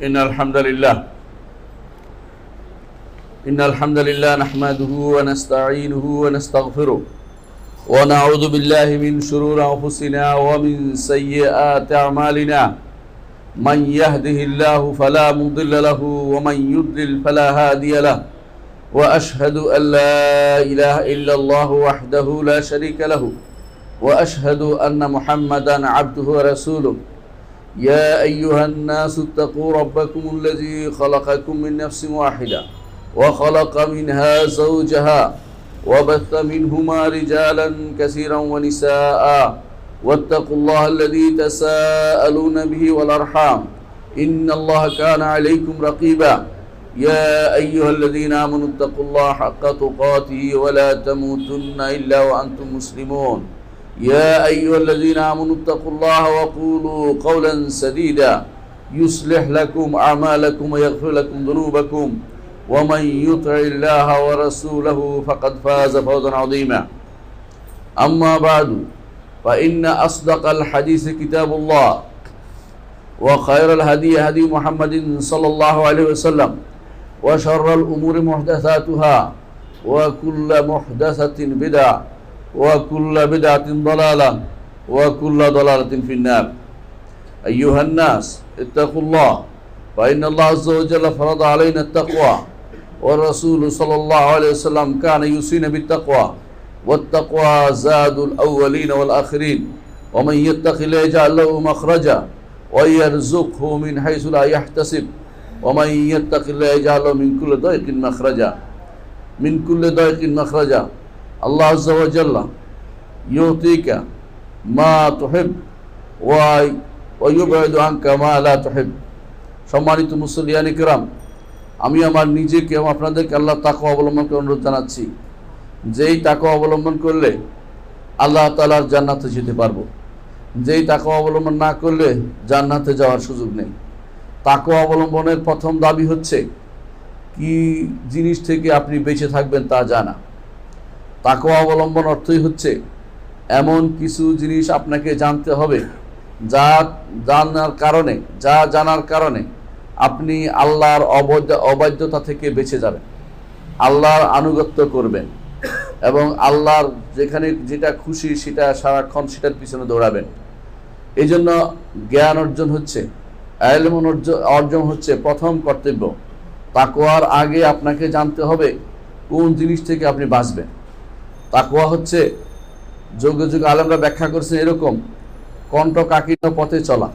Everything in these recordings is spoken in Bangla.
إن الحمد لله نحمده ونستعينه ونستغفره ونعوذ بالله من شرور أنفسنا ومن سيئات أعمالنا من يهده الله فلا مضل له ومن يضلل فلا هادي له وأشهد أن لا إله إلا الله وحده لا شريك له وأشهد أن محمدا عبده ورسوله يا أيها الناس اتقوا ربكم الذي خلقكم من نفس واحدة وخلق منها زوجها وبث منهما رجالا كثيرا ونساء واتقوا الله الذي تساءلون به والأرحام إن الله كان عليكم رقيبا يا أيها الذين آمنوا اتقوا الله حق تقاته ولا تموتن إلا وأنتم مسلمون يا أيها الذين آمنوا اتقوا الله وقولوا قولا سديدا يصلح لكم أعمالكم ويغفر لكم ذنوبكم ومن يطع الله ورسوله فقد فاز فوزا عظيما أما بعد فإن أصدق الحديث كتاب الله وخير الهدي هدي محمد صلى الله عليه وسلم وشر الأمور محدثاتها وكل محدثة بدعة وكل بدعة ضلالة وكل ضلالة في النار أيها الناس اتقوا الله فإن الله عز وجل فرض علينا التقوى والرسول صلى الله عليه وسلم كان يوصينا بالتقوى والتقوى زاد الأولين والآخرين ومن يتق الله يجعل له مخرجا ويرزقه من حيث لا يحتسب ومن يتق الله يجعل له من كل ضيق مخرجا الله عز وجل يعطيك ما تحب ويبعد عنك ما لا تحب সম্মানিত মুসলিয়ান কিরাম, আমি আমার নিজেকে এবং আপনাদেরকে আল্লাহ তাকওয়া অবলম্বন করে অনুরোধ জানাচ্ছি। যেই তাকওয়া অবলম্বন করলে আল্লাহ তাআলার জান্নাতে যেতে পারবো, যেই তাকওয়া অবলম্বন না করলে জান্নাতে যাওয়ার সুযোগ নেই। তাকওয়া অবলম্বনের প্রথম দাবি হচ্ছে কি জিনিস থেকে আপনি বেঁচে থাকবেন তা জানা। তাকওয়া অবলম্বন অর্থই হচ্ছে এমন কিছু জিনিস আপনাকে জানতে হবে যা জানার কারণে আপনি আল্লাহর অবাধ্যতা থেকে বেঁচে যাবেন, আল্লাহর আনুগত্য করবেন এবং আল্লাহর যেখানে যেটা খুশি সেটা সারাক্ষণ সেটার পিছনে দৌড়াবেন। এই জন্য জ্ঞান অর্জন হচ্ছে, ইলম অর্জন হচ্ছে প্রথম কর্তব্য। তাকওয়ার আগে আপনাকে জানতে হবে কোন জিনিস থেকে আপনি বাঁচবেন। তাকওয়া হচ্ছে যুগে যুগে আলেমরা ব্যাখ্যা করেছেন এরকম, কণ্ঠকাকীর্ণ পথে চলা,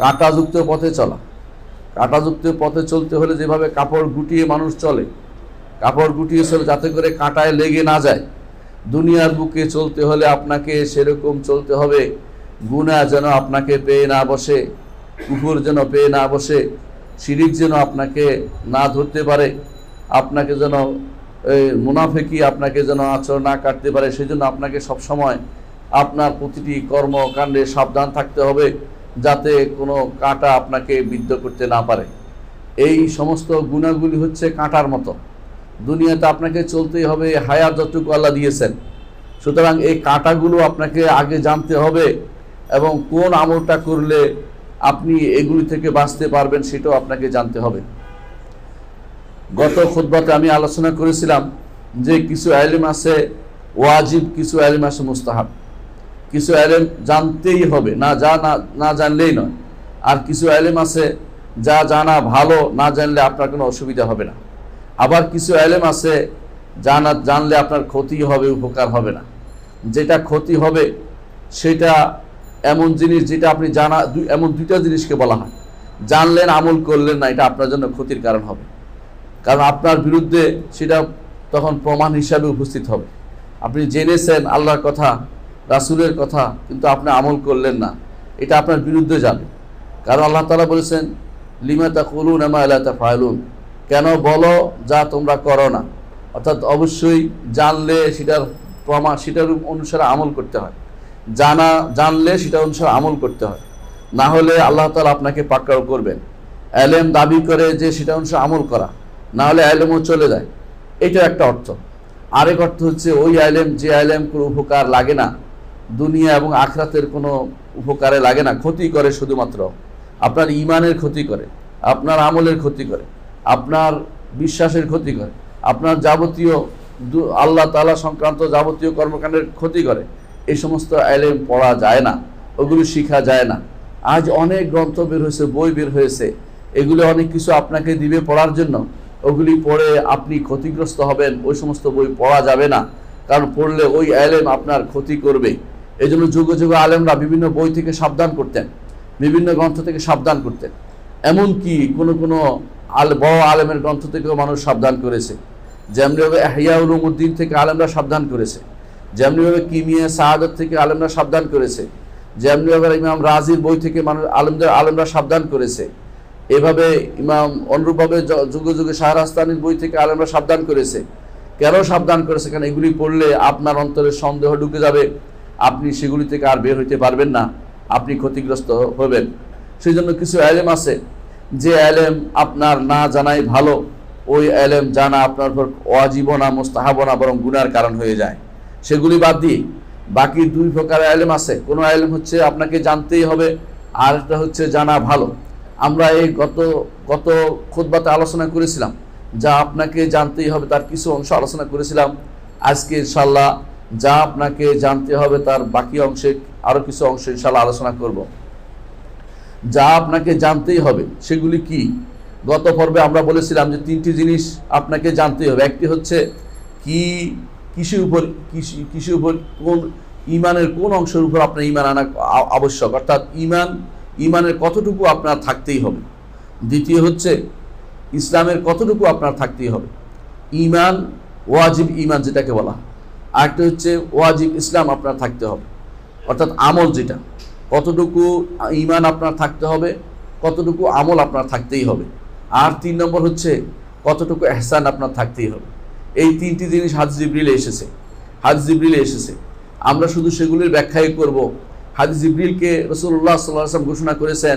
কাঁটাযুক্ত পথে চলা। কাঁটাযুক্ত পথে চলতে হলে যেভাবে কাপড় গুটিয়ে মানুষ চলে, কাপড় গুটিয়ে চলে যাতে করে কাঁটায় লেগে না যায়, দুনিয়ার বুকে চলতে হলে আপনাকে সেরকম চলতে হবে গুনাহ যেন আপনাকে পেয়ে না বসে, কুফর যেন পেয়ে না বসে, শিরিক যেন আপনাকে না ধরতে পারে, আপনাকে যেন মুনাফিকি আপনাকে যেন আচরণ না কাটতে পারে। সেই জন্য আপনাকে সবসময় আপনার প্রতিটি কর্মকাণ্ডে সাবধান থাকতে হবে যাতে কোনো কাঁটা আপনাকে বিদ্ধ করতে না পারে। এই সমস্ত গুণাগুলি হচ্ছে কাঁটার মতো। দুনিয়াতে আপনাকে চলতেই হবে হায়াত যতটুকু আল্লাহ দিয়েছেন। সুতরাং এই কাঁটাগুলো আপনাকে আগে জানতে হবে এবং কোন আমলটা করলে আপনি এগুলি থেকে বাঁচতে পারবেন সেটাও আপনাকে জানতে হবে। গত খুতবাতে আমি আলোচনা করেছিলাম যে কিছু ইলম আছে ওয়াজিব, কিছু ইলম আছে মুস্তাহাব। কিছু ইলম জানতেই হবে, না জানলেই নয়। আর কিছু ইলম আছে যা জানা ভালো, না জানলে আপনার কোনো অসুবিধা হবে না। আবার কিছু ইলম আছে জানলে আপনার ক্ষতি হবে, উপকার হবে না। যেটা ক্ষতি হবে সেটা এমন জিনিস যেটা আপনি জানা, এমন দুইটা জিনিসকে বলা হয়, জানলেন আমল করলেন না, এটা আপনার জন্য ক্ষতির কারণ হবে। কারণ আপনার বিরুদ্ধে সেটা তখন প্রমাণ হিসাবে উপস্থিত হবে। আপনি জেনেছেন আল্লাহর কথা, রাসূলের কথা, কিন্তু আপনি আমল করলেন না, এটা আপনার বিরুদ্ধে যাবে। কারণ আল্লাহ তাআলা বলেছেন লিমা তাকুলুনা মা লা তাফআলুন, কেন বলো যা তোমরা করো না। অর্থাৎ অবশ্যই জানলে সেটার প্রমাণ, সেটার অনুসারে আমল করতে হয়। জানলে সেটা অনুসারে আমল করতে হয়, না হলে আল্লাহ তাআলা আপনাকে পাকড়াও করবেন। ইলম দাবি করে যে সেটা অনুসারে আমল করা, না হলে ইলমও চলে যায়, এটা একটা অর্থ। আরেক অর্থ হচ্ছে ওই ইলম যে ইলম কোনো উপকার লাগে না, দুনিয়া এবং আখিরাতের কোনো উপকারে লাগে না, ক্ষতি করে, শুধুমাত্র আপনার ঈমানের ক্ষতি করে। আপনার আমলের ক্ষতি করে, আপনার বিশ্বাসের ক্ষতি করে, আপনার যাবতীয় আল্লাহ তাআলা সংক্রান্ত যাবতীয় কর্মকাণ্ডের ক্ষতি করে, এই সমস্ত ইলম পড়া যায় না, ওগুলো শেখা যায় না। আজ অনেক গ্রন্থ বের হয়েছে, বই বের হয়েছে, এগুলো অনেক কিছু আপনাকে দিবে পড়ার জন্য, ওগুলি পড়ে আপনি ক্ষতিগ্রস্ত হবেন। ওই সমস্ত বই পড়া যাবে না, কারণ পড়লে ওই ইলম আপনার ক্ষতি করবে। এই জন্য যুগে যুগে আলেমরা বিভিন্ন বই থেকে সাবধান করতেন, বিভিন্ন গ্রন্থ থেকে সাবধান করতেন। এমনকি কোনো কোনো বড় আলেমের গ্রন্থ থেকেও মানুষ সাবধান করেছে। যেমনিভাবে ইহয়া উলুমুদ্দিন থেকে আলেমরা সাবধান করেছে, যেমনিভাবে কিমিয়া সাআদত থেকে আলেমরা সাবধান করেছে, যেমনিভাবে ইমাম রাজির বই থেকে আলেমরা সাবধান করেছে। এভাবে অনুরূপভাবে যুগে যুগে শাহরাস্তানির বই থেকে আলেমরা সাবধান করেছে। কেন সাবধান করেছে? কারণ এগুলি পড়লে আপনার অন্তরে সন্দেহ ঢুকে যাবে, আপনি সেগুলি থেকে আর বের হইতে পারবেন না, আপনি ক্ষতিগ্রস্ত হবেন। সেই জন্য কিছু ইলম আছে যে ইলম আপনার না জানাই ভালো, ওই ইলম জানা আপনার উপর ওয়াজিব না, মুস্তাহাব না, বরং গুনার কারণ হয়ে যায়। সেগুলি বাদ দিয়ে বাকি দুই প্রকার ইলম আছে। কোনো ইলম হচ্ছে আপনাকে জানতেই হবে, আর একটা হচ্ছে জানা ভালো। আমরা এই গত খুতবাতে আলোচনা করেছিলাম যা আপনাকে জানতেই হবে তার কিছু অংশ আলোচনা করেছিলাম। আজকে ইনশাআল্লাহ যা আপনাকে জানতে হবে তার বাকি অংশে আরো কিছু অংশ ইনশাআল্লাহ আলোচনা করব। যা আপনাকে জানতেই হবে সেগুলি কি? গত পর্বে আমরা বলেছিলাম যে তিনটি জিনিস আপনাকে জানতেই হবে। একটি হচ্ছে কিসের উপর কোন ইমানের কোন অংশের উপর আপনার ইমান আনা আবশ্যক, অর্থাৎ ইমানের কতটুকু আপনার থাকতেই হবে। দ্বিতীয় হচ্ছে ইসলামের কতটুকু আপনার থাকতেই হবে, ইমান ওয়াজিব ইমান যেটাকে বলা। আরেকটা হচ্ছে ওয়াজিব ইসলাম আপনার থাকতে হবে, অর্থাৎ আমল যেটা, কতটুকু ইমান আপনার থাকতে হবে, কতটুকু আমল আপনার থাকতেই হবে। আর 3 নম্বর হচ্ছে কতটুকু ইহসান আপনার থাকতেই হবে। এই তিনটি জিনিস হাদিস জিবরিলে এসেছে। আমরা শুধু সেগুলির ব্যাখ্যাই করব। হাদিস জিবরিলকে রাসূলুল্লাহ সাল্লাল্লাহু আলাইহি ওয়াসাল্লাম ঘোষণা করেছেন,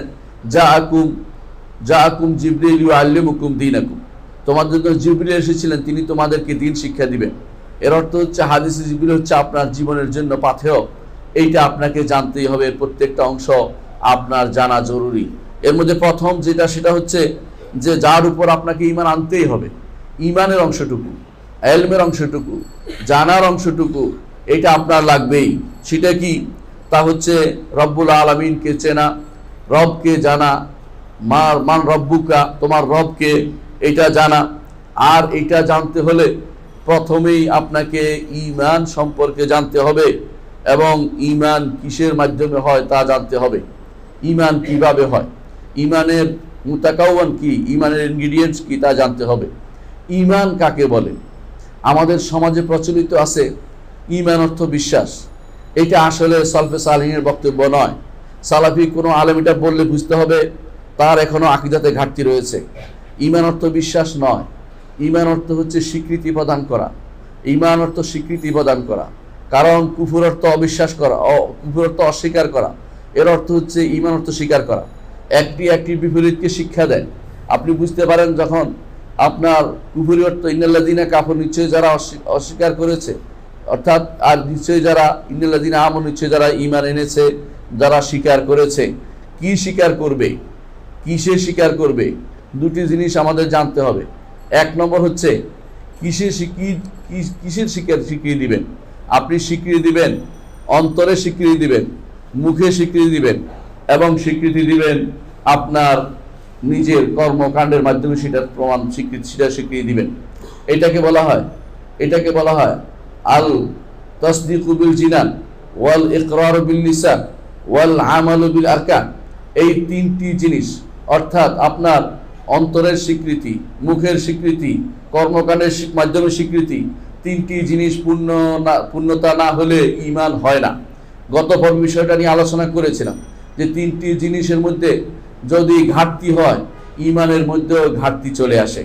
জাআকুম জিবরিল ইউআল্লিমুকুম দীনাকুম, তোমাদের জন্য জিবরিল এসেছিলেন, তিনি তোমাদেরকে দ্বীন শিক্ষা দিবেন। এর অর্থ হচ্ছে হাদিসে জিবরিল হচ্ছে আপনার জীবনের জন্য পাথেয়। এইটা আপনাকে জানতেই হবে, প্রত্যেকটা অংশ আপনার জানা জরুরি। এর মধ্যে প্রথম যেটা সেটা হচ্ছে যে যার উপর আপনাকে ঈমান আনতেই হবে, ঈমানের অংশটুকু, ইলমের অংশটুকু, জানার অংশটুকু, এটা আপনার লাগবেই। সেটা কি? তা হচ্ছে রব্বুল আলামিনকে চেনা, রবকে জানা, মান রব্বুকা, তোমার রবকে, এটা জানা। আর এটা জানতে হলে প্রথমেই আপনাকে ঈমান সম্পর্কে জানতে হবে, এবং ঈমান কিসের মাধ্যমে হয় তা জানতে হবে। ঈমান কিভাবে হয়, ঈমানের মুতাকাওয়ান কি, ঈমানের ইনগ্রিডিয়েন্টস কি, তা জানতে হবে। ঈমান কাকে বলে? আমাদের সমাজে প্রচলিত আছে ঈমান অর্থ বিশ্বাস। এটা আসলে সালফে সালিহিনের বক্তব্য নয়। সালাফি কোনো আলেম এটা বললে বুঝতে হবে তার এখনো আকীদাতে ঘাটতি রয়েছে। ঈমান অর্থ বিশ্বাস নয়, ঈমান অর্থ হচ্ছে স্বীকৃতি প্রদান করা। ঈমান অর্থ স্বীকৃতি প্রদান করা, কারণ কুফর অর্থ অবিশ্বাস করা, কুফর অর্থ অস্বীকার করা। এর অর্থ হচ্ছে ঈমান অর্থ স্বীকার করা। একটি বিপরীতকে শিক্ষা দেয়। আপনি বুঝতে পারেন যখন আপনার কুফরি অর্থ ইন্নাল্লাযীনা কাফারু, নিশ্চয়ই যারা অস্বীকার করেছে, অর্থাৎ আর নিশ্চয়ই যারা ইন্নাল্লাযীনা আমানু, নিশ্চয়ই যারা ঈমান এনেছে, যারা স্বীকার করেছে। কি স্বীকার করবে, কিসে স্বীকার করবে? দুটি জিনিস আমাদের জানতে হবে। এক নম্বর হচ্ছে কিসের স্বীকৃতি দিবেন। আপনি স্বীকৃতি দিবেন, অন্তরে স্বীকৃতি দিবেন, মুখে স্বীকৃতি দিবেন, এবং স্বীকৃতি দিবেন আপনার নিজের কর্মকাণ্ডের মাধ্যমে সেটার প্রমাণ স্বীকৃতি দিবেন। এটাকে বলা হয় আল তাসদীকু বিল জিনান ওয়াল ইকরারু বিল লিসান ওয়াল আমালু বিল আরকান। এই তিনটি জিনিস, অর্থাৎ আপনার অন্তরের স্বীকৃতি, মুখের স্বীকৃতি, কর্মকাণ্ডের মাধ্যমে স্বীকৃতি, তিনটি জিনিস পূর্ণতা না হলে ঈমান হয় না। গত পর্বে বিষয়টা নিয়ে আলোচনা করেছিলাম যে তিনটি জিনিসের মধ্যে যদি ঘাটতি হয়, ঈমানের মধ্যেও ঘাটতি চলে আসে।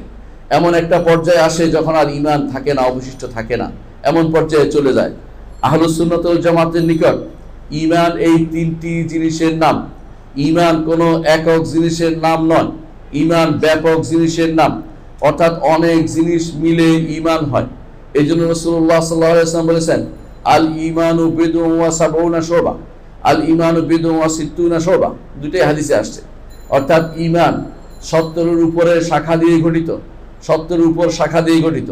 এমন একটা পর্যায়ে আসে যখন আর ঈমান থাকে না, অবশিষ্ট থাকে না, এমন পর্যায়ে চলে যায়। আহলুস সুন্নাত ওয়াল জামাতের নিকট ঈমান এই তিনটি জিনিসের নাম। ঈমান কোনো একক জিনিসের নাম নয়, ঈমান ব্যাপক জিনিসের নাম, অর্থাৎ অনেক জিনিস মিলে ঈমান হয়। এই জন্য রাসূলুল্লাহ সাল্লাল্লাহু আলাইহি ওয়াসাল্লাম বলেছেন, আল ঈমানু বিদউন ওয়া সাবউনা শুবা, আল ঈমানু বিদউন ওয়া সিত্তুনা শুবা। দুটোই হাদিসে আসছে। অর্থাৎ ঈমান 70-এর উপরে শাখা দিয়ে গঠিত, 70-এর উপর শাখা দিয়ে গঠিত।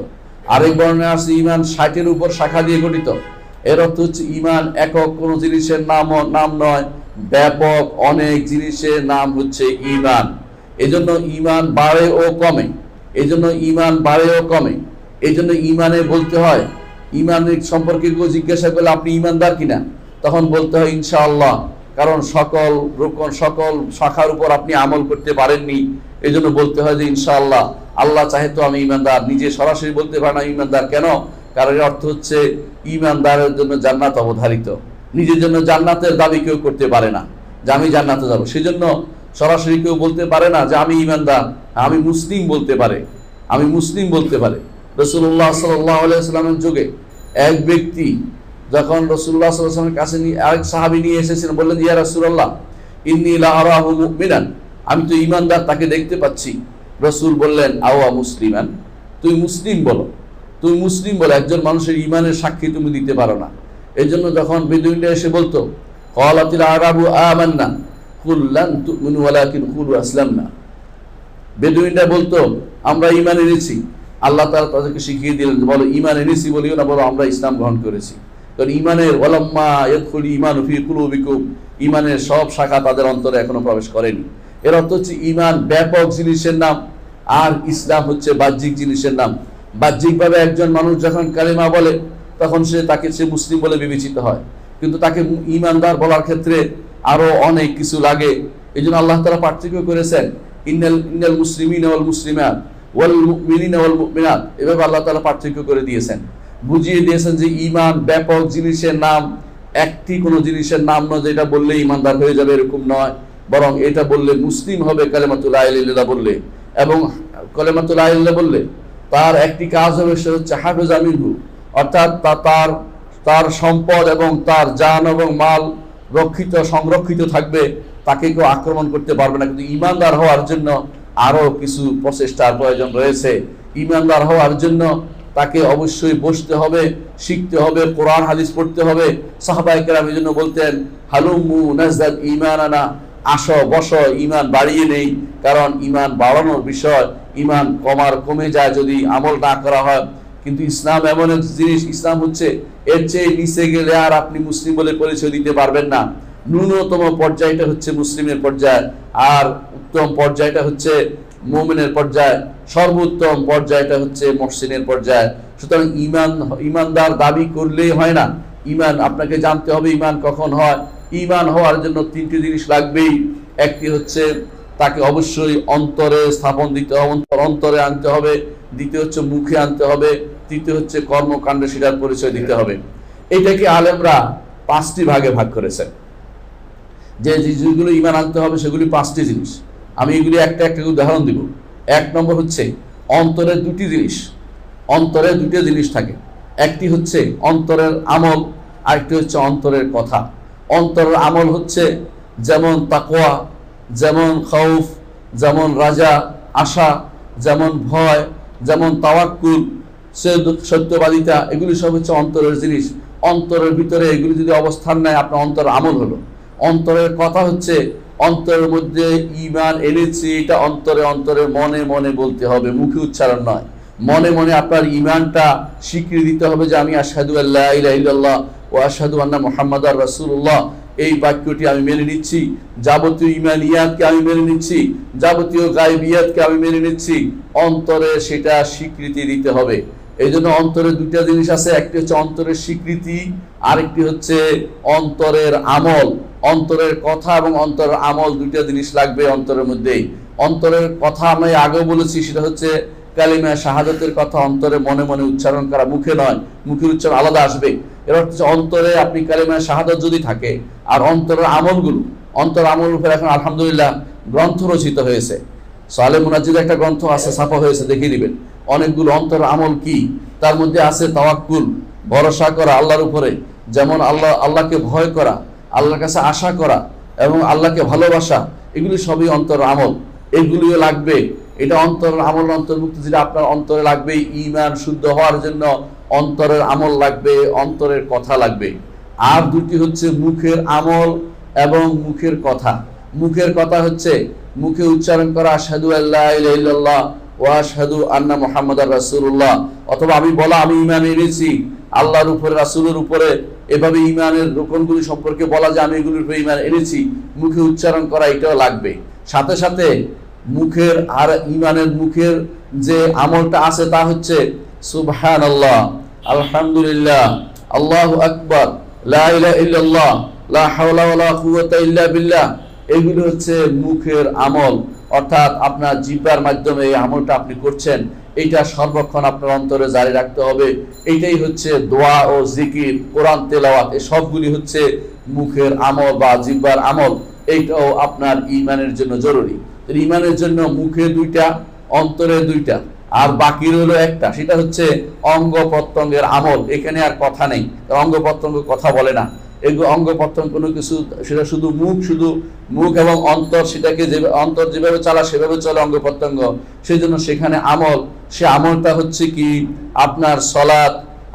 আরেক বর্ণনা আছে ঈমান 60-এর উপর শাখা দিয়ে গঠিত। এর অর্থ হচ্ছে ঈমান একক কোনো জিনিসের নাম নয়, ব্যাপক অনেক জিনিসের নাম হচ্ছে ঈমান। এজন্য ঈমান বাড়ে ও কমে, এজন্য ঈমান বাড়ে ও কমে। এজন্য ঈমানে বলতে হয়, ঈমানের সম্পর্কে কেউ জিজ্ঞাসা করলে আপনি ঈমানদার কিনা, তখন বলতে হয় ইনশাআল্লাহ, কারণ সকল রকম সকল শাখার উপর আপনি আমল করতে পারেননি, এই জন্য বলতে হয় যে ইনশাআল্লাহ, আল্লাহ চাহে তো আমি ঈমানদার। নিজে সরাসরি বলতে পারে না ঈমানদার কেন, কারণ এর অর্থ হচ্ছে ঈমানদারের জন্য জান্নাত অবধারিত। নিজের জন্য জান্নাতের দাবি কেউ করতে পারে না যে আমি জান্নাতে যাব, সেজন্য সরাসরি কেউ বলতে পারে না যে আমি ঈমানদার। আমি মুসলিম বলতে পারে, আমি মুসলিম বলতে পারে। রাসূলুল্লাহ সাল্লাল্লাহু আলাইহি ওয়াসাল্লামের যুগে এক ব্যক্তি যখন রাসূলুল্লাহ সাল্লাল্লাহু আলাইহি ওয়াসাল্লামের কাছে আরেক সাহাবী নিয়ে এসেছিলেন, বললেন ইয়া রাসূলুল্লাহ ইন্নী লা আরাহু মুমিনান, আমি তো ঈমানদার, তাকে দেখতে পাচ্ছি। রাসূল বললেন আওয়া মুসলিমান, তুই মুসলিম বলো, তুমি মুসলিম বলো, একজন মানুষের ঈমানের সাক্ষী তুমি দিতে পারো না। এই জন্য যখন বেদুইনরা এসে বলতো ক্বালাতিল আরাবু আমান্না কুল লান তুমিনু ওয়ালাকিন কুলু আসলামনা, বেদুইনরা বলতো আমরা ঈমান এনেছি, আল্লাহ তাআলা তাদেরকে শিখিয়ে দিলেন বলো ঈমান এনেছি বলিও না, বলো আমরা ইসলাম গ্রহণ করেছি। কারণ ঈমানের ওয়ালাম্মা ইয়াদখুলু ঈমানু ফি কুলুবিকুম, ঈমানের সব শাখা তাদের অন্তরে এখনো প্রবেশ করেনি। এর অর্থ হচ্ছে ঈমান ব্যাপক জিনিসের নাম, আর ইসলাম হচ্ছে বাহ্যিক জিনিসের নাম। বাহ্যিকভাবে একজন মানুষ যখন কালিমা বলে তখন তাকে মুসলিম বলে বিবেচিত হয়, কিন্তু তাকে ঈমানদার বলার ক্ষেত্রে আরো অনেক কিছু লাগে। এই জন্য আল্লাহ তাআলা পার্থক্য করেছেন, ইন্নাল মুসলিমিনা ওয়াল মুসলিমাত ওয়াল মুমিনিনা ওয়াল মুমিনাত, এভাবে আল্লাহ তাআলা পার্থক্য করে দিয়েছেন, বুঝিয়ে দিয়েছেন যে ঈমান ব্যাপক জিনিসের নাম, একটি কোনো জিনিসের নাম নয় যেটা বললে ঈমানদার হয়ে যাবে এরকম নয়, বরং এটা বললে মুসলিম হবে কালিমাতুল লা ইলাহা ইল্লাল্লাহ বললে। এবং কালিমাতুল লা ইলাহা ইল্লাল্লাহ বললে তার একটি কাজ হবে, সেটা হচ্ছে হাফেজা মিনহু, অর্থাৎ তার সম্পদ এবং তার জান এবং মাল সংরক্ষিত থাকবে, তাকে কেউ আক্রমণ করতে পারবে না। কিন্তু ঈমানদার হওয়ার জন্য আরো কিছু প্রচেষ্টার প্রয়োজন রয়েছে। ঈমানদার হওয়ার জন্য তাকে অবশ্যই বসতে হবে, শিখতে হবে, কোরআন হাদিস পড়তে হবে। সাহাবায়ে কেরাম এই জন্য বলতেন হালুম্মু নাজদাদ ঈমানানা, আসো বসো ঈমান বাড়িয়ে নেই, কারণ ঈমান বাড়ানোর বিষয়, ঈমান কমে যায় যদি আমল না করা হয়। কিন্তু ইসলাম এমন এক জিনিস, ইসলাম হচ্ছে এর চেয়ে নিচে গেলে আর আপনি মুসলিম বলে পরিচয় দিতে পারবেন না। ন্যূনতম পর্যায়টা হচ্ছে মুসলিমের পর্যায়, আর উত্তম পর্যায়টা হচ্ছে মুমিনের পর্যায়, সর্বোত্তম পর্যায়টা হচ্ছে মুহসিনের পর্যায়। সুতরাং ঈমানদার দাবি করলেই হয় না, ঈমান আপনাকে জানতে হবে ঈমান কখন হয়। ঈমান হওয়ার জন্য তিনটি জিনিস লাগবেই। একটি হচ্ছে তাকে অবশ্যই অন্তরে স্থাপন দিতে হবে, অন্তরে আনতে হবে। দ্বিতীয় হচ্ছে মুখে আনতে হবে। তৃতীয় হচ্ছে কর্মকাণ্ডে সেটার পরিচয় দিতে হবে। এটাকে আলেমরা 5টি ভাগে ভাগ করেছেন, যে যেগুলো ঈমান আনতে হবে সেগুলি 5টি জিনিস। আমি এগুলি একটা একটা উদাহরণ দিব। 1 নম্বর হচ্ছে অন্তরের 2টি জিনিস, অন্তরে 2টি জিনিস থাকে। একটি হচ্ছে অন্তরের আমল, আরেকটি হচ্ছে অন্তরের কথা। অন্তরের আমল হচ্ছে যেমন তাকওয়া, যেমন খাউফ, যেমন রাজা আশা, যেমন ভয়, যেমন তাওয়াক্কুল, সত্যবাদিতা, এগুলি সব হচ্ছে অন্তরের জিনিস। অন্তরের ভিতরে এগুলি যদি অবস্থান নেয় আপনার অন্তর আমল হলো। অন্তরের কথা হচ্ছে অন্তরের মধ্যে ঈমান এনেছি, এটা অন্তরে মনে মনে বলতে হবে, মুখে উচ্চারণ নয়। মনে মনে আপনার ঈমানটা স্বীকৃতি দিতে হবে যে আমি আশহাদু আল্লা ইলাহা ইল্লাল্লাহ ওয়া আশহাদু আন্না মুহাম্মাদার রাসূলুল্লাহ, এই বাক্যটি আমি মেনে নিচ্ছি। যাবতীয় ঈমানিয়াতকে আমি মেনে নিচ্ছি, যাবতীয় গায়বিয়াতকে আমি মেনে নিচ্ছি। অন্তরে সেটা স্বীকৃতি দিতে হবে। এই জন্য অন্তরে 2টা জিনিস আছে, একটি হচ্ছে অন্তরের স্বীকৃতি, আরেকটি হচ্ছে অন্তরের আমল। অন্তরের কথা এবং অন্তরের আমল 2টা জিনিস লাগবে অন্তরের মধ্যে। অন্তরের কথা আমি আগেও বলেছি, সেটা হচ্ছে কালিমা শাহাদাতের কথা অন্তরে মনে মনে উচ্চারণ করা, মুখে নয়। মুখের উচ্চারণ আলাদা আসবে। এর অর্থ হচ্ছে অন্তরে আপনি কালিমা শাহাদাত যদি থাকে, আর অন্তরের আমলগুলো, অন্তর আমলের উপর এখন আলহামদুলিল্লাহ গ্রন্থ রচিত হয়েছে। সালে মুনাজ্জিদ একটা গ্রন্থ আছে, ছাপা হয়েছে, দেখিয়ে দিবেন অনেকগুলো অন্তর আমল কি। তার মধ্যে আছে তাওয়াক্কুল, ভরসা করা আল্লাহর উপরে, যেমন আল্লাহকে ভয় করা, আল্লাহর কাছে আশা করা এবং আল্লাহকে ভালোবাসা, এগুলি সবই অন্তর আমল। এগুলিও লাগবে। এটা অন্তরের আমল অন্তর্ভুক্ত, যেটা আপনার অন্তরে লাগবে। ঈমান শুদ্ধ হওয়ার জন্য অন্তরের আমল লাগবে, অন্তরের কথা লাগবে। আর 2টি হচ্ছে মুখের আমল এবং মুখের কথা। মুখের কথা হচ্ছে মুখে উচ্চারণ করা আশহাদু আল্লা ইলাহা ইল্লাল্লাহ ওয়া আশহাদু আন্না মুহাম্মাদার রাসূলুল্লাহ, অথবা আমি বলা আমি ঈমান এনেছি আল্লাহর উপরে রাসূলের উপরে, এভাবে ঈমানের রকমগুলি সম্পর্কে বলা যে আমি এগুলির উপরে ঈমান এনেছি, মুখে উচ্চারণ করা এটাও লাগবে। সাথে সাথে মুখের আর ঈমানের মুখের যে আমলটা আছে তা হচ্ছে সুবহানাল্লাহ, আলহামদুলিল্লাহ, আল্লাহু আকবার, লা ইলাহা ইল্লাল্লাহ, লা হাওলা ওয়ালা কুওয়াতা ইল্লা বিল্লাহ। এগুলো হচ্ছে মুখের আমল, অর্থাৎ আপনার জিহ্বার মাধ্যমে এই আমলটা আপনি করছেন, এইটা সর্বক্ষণ আপনার অন্তরে জারি রাখতে হবে। এইটাই হচ্ছে দোয়া ও জিকির, কোরআন তেলাওয়াত, এই সবগুলি হচ্ছে মুখের আমল বা জিহ্বার আমল। এইটাও আপনার ঈমানের জন্য জরুরি। ঈমানের জন্য মুখে দুইটা, অন্তরে দুইটা, আর বাকি রইলো একটা, সেটা হচ্ছে অঙ্গ প্রত্যঙ্গের আমল। এখানে আর কথা নেই, অঙ্গ প্রত্যঙ্গ কথা বলে না। এগুলো অঙ্গ প্রত্যঙ্গ কোনো কিছু, সেটা শুধু মুখ এবং অন্তর, সেটাকে যে অন্তর যেভাবে চালা সেভাবে চলে অঙ্গ প্রত্যঙ্গ। সেই জন্য সেখানে আমল, সে আমলটা হচ্ছে কি আপনার সলাত,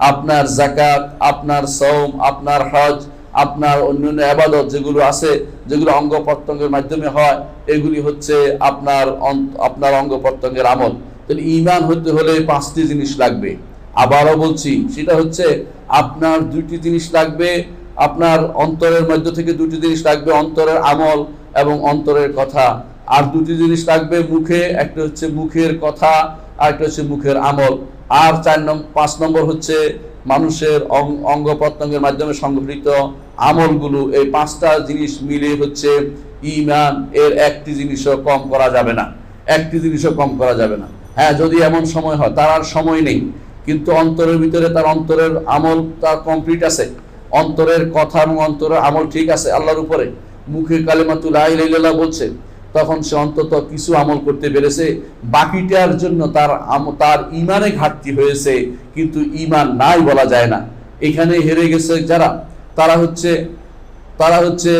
আপনার জাকাত, আপনার সওম, আপনার হজ, আপনার অন্যান্য ইবাদত যেগুলো আছে, যেগুলো অঙ্গ প্রত্যঙ্গের মাধ্যমে হয়, এগুলি হচ্ছে আপনার অঙ্গ প্রত্যঙ্গের আমল। তাহলে ঈমান হতে হলে 5টি জিনিস লাগবে। আবারও বলছি, সেটা হচ্ছে আপনার 2টি জিনিস লাগবে, আপনার অন্তরের মধ্য থেকে 2টি জিনিস লাগবে, অন্তরের আমল এবং অন্তরের কথা। আর 2টি জিনিস লাগবে মুখে, একটা হচ্ছে মুখের কথা আর একটা হচ্ছে মুখের আমল। আর 5 নম্বর হচ্ছে মানুষের অঙ্গ প্রত্যঙ্গের মাধ্যমে সংঘটিত আমলগুলো। এই 5টা জিনিস মিলে হচ্ছে ঈমান। এর একটি জিনিসও কম করা যাবে না, একটি জিনিসও কম করা যাবে না। হ্যাঁ, যদি এমন সময় হয়, তার আর সময় নেই, কিন্তু অন্তরের ভিতরে তার অন্তরের আমল তার কমপ্লিট আছে, অন্তরের কথা এবং অন্তরের আমল ঠিক আছে আল্লাহর উপরে, মুখে কালিমাতু লা ইলাহা ইল্লাল্লাহ বলছে, তখন সে অন্তত কিছু আমল করতে পেরেছে। বাকিটার জন্য তার ঈমানে ঘাটতি হয়েছে, কিন্তু ঈমান নাই বলা যায় না। এখানে হেরে গেছে যারা, তারা হচ্ছে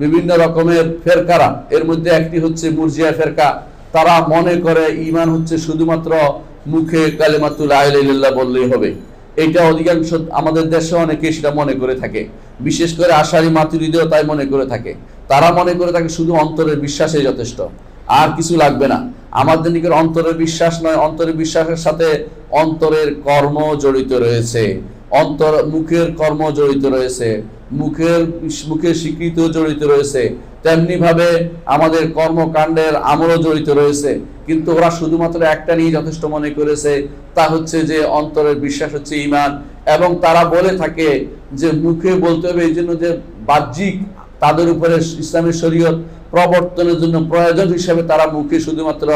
বিভিন্ন রকমের ফেরকারা। এর মধ্যে একটি হচ্ছে মুরজিয়া ফেরকা। তারা মনে করে ঈমান হচ্ছে শুধুমাত্র মুখে কালিমাতু লা ইলাহা ইল্লাল্লাহ বললেই হবে। এটা অধিকাংশ আমাদের দেশে অনেকে সেটা মনে করে থাকে, বিশেষ করে আশারি মাতুরিদীও তাই মনে করে থাকে। তারা মনে করে থাকে শুধু অন্তরের বিশ্বাসই যথেষ্ট, আর কিছু লাগবে না। আমাদের দিকের অন্তরের বিশ্বাস নয়, অন্তরের বিশ্বাসের সাথে অন্তরের কর্ম জড়িত রয়েছে, মুখের কর্ম জড়িত রয়েছে, মুখের স্বীকৃতি জড়িত রয়েছে, তেমনি ভাবে আমাদের কর্মকাণ্ডের আমলও জড়িত রয়েছে। কিন্তু ওরা শুধুমাত্র একটা নিয়ে যথেষ্ট মনে করেছে, তা হচ্ছে যে অন্তরের বিশ্বাস হচ্ছে ঈমান। এবং তারা বলে থাকে যে মুখে বলতে হবে, এই জন্য যে বাহ্যিক তাদের উপরে ইসলামের শরীয়ত প্রবর্তনের জন্য প্রয়োজন হিসেবে তারা মুখে শুধুমাত্র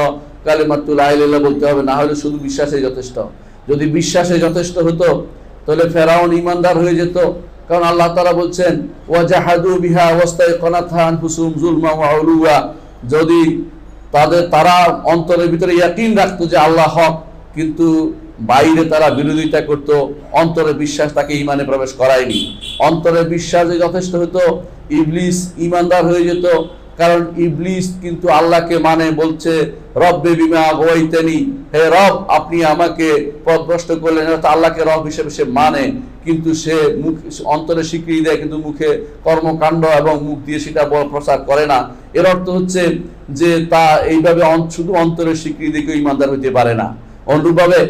কালিমাতু লা ইলাহা ইল্লাল্লাহ বলতে হবে, না হলে শুধু বিশ্বাসই যথেষ্ট। যদি বিশ্বাসে যথেষ্ট হতো তাহলে ফেরাউন ঈমানদার হয়ে যেত, কারণ আল্লাহ তাআলা বলছেন ওয়াজাহাদু বিহা ওয়াস্তাইকানাতহা আনফুসুহুম যুলমান ওয়া উলুওয়া। যদি তারা অন্তরের ভিতরে ইয়াকিন রাখতো যে আল্লাহ হক, কিন্তু বাইরে তারা বিরোধিতা করত, অন্তরের বিশ্বাস তাকে ঈমানে প্রবেশ করায়নি। অন্তরের বিশ্বাসে যথেষ্ট হতো, ইবলিস ঈমানদার হয়ে যেত, কারণ ইবলিস কিন্তু আল্লাহকে মানে, বলছে রব্বে বিমা আগাওয়াইতানি, হে রব আপনি আমাকে পথভ্রষ্ট করলেন, আল্লাহকে রব হিসেবে সে মানে, কিন্তু সে অন্তরে স্বীকৃতি দেয়, কিন্তু মুখে কর্মকাণ্ড এবং মুখ দিয়ে সেটা প্রচার করে না। এর অর্থ হচ্ছে যে তা এইভাবে শুধু অন্তরের স্বীকৃতি দিয়ে কেউ ঈমানদার হইতে পারে না। অনুরূপভাবে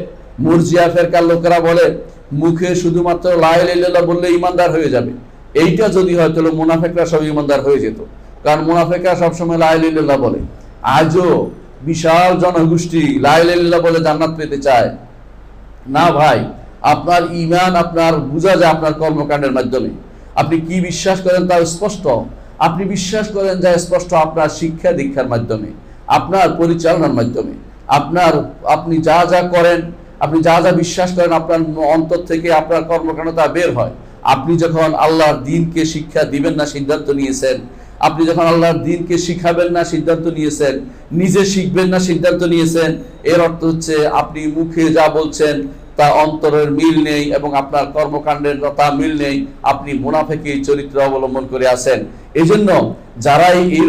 মুরজিয়া ফেরকার লোকেরা বলে মুখে শুধুমাত্র লা ইলাহা ইল্লাল্লাহ বললে ঈমানদার হয়ে যাবে। এইটা যদি হয় তাহলে মুনাফিকরা সব ঈমানদার হয়ে যেত, কারণ মুনাফিকরা সবসময় লা ইলাহা ইল্লাল্লাহ বলে। আজও বিশাল জনগোষ্ঠী লা ইলাহা ইল্লাল্লাহ বলে জান্নাত পেতে চায় না। ভাই, আপনার ঈমান আপনার বোঝা যায় আপনার কর্মকাণ্ডের মাধ্যমে। আপনি কি বিশ্বাস করেন তা স্পষ্ট। আপনি বিশ্বাস করেন যা স্পষ্ট আপনার শিক্ষা দীক্ষার মাধ্যমে, আপনার পরিচালনার মাধ্যমে, আপনি যা যা করেন, আপনি যা যা বিশ্বাস করেন, আপনার অন্তর থেকে আপনার কর্মকাণ্ড তা বের হয়। আপনি যখন আল্লাহর দ্বীনকে শিক্ষা দিবেন না সিদ্ধান্ত নিয়েছেন, আপনি যখন আল্লাহর দ্বীনকে শিখাবেন না সিদ্ধান্ত নিয়েছেন, নিজে শিখবেন না সিদ্ধান্ত নিয়েছেন, এর অর্থ হচ্ছে আপনি মুখে যা বলছেন তা অন্তরের মিল নেই এবং আপনার কর্মকাণ্ডের তা মিল নেই, আপনি মুনাফিকি চরিত্র অবলম্বন করে আছেন। এজন্য যারাই এই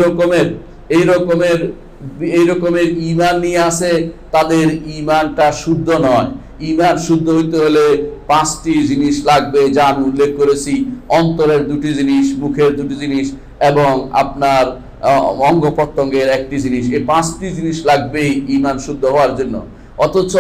রকমের ঈমান নিয়ে আসে, তাদের ঈমানটা শুদ্ধ নয়। ঈমান শুদ্ধ হইতে হলে 5টি জিনিস লাগবে, যা আমি উল্লেখ করেছি। অন্তরের 2টি জিনিস, মুখের 2টি জিনিস এবং আপনার অঙ্গ প্রত্যঙ্গের একটি জিনিস, এই 5টি জিনিস লাগবেই ঈমান শুদ্ধ হওয়ার জন্য। অথচ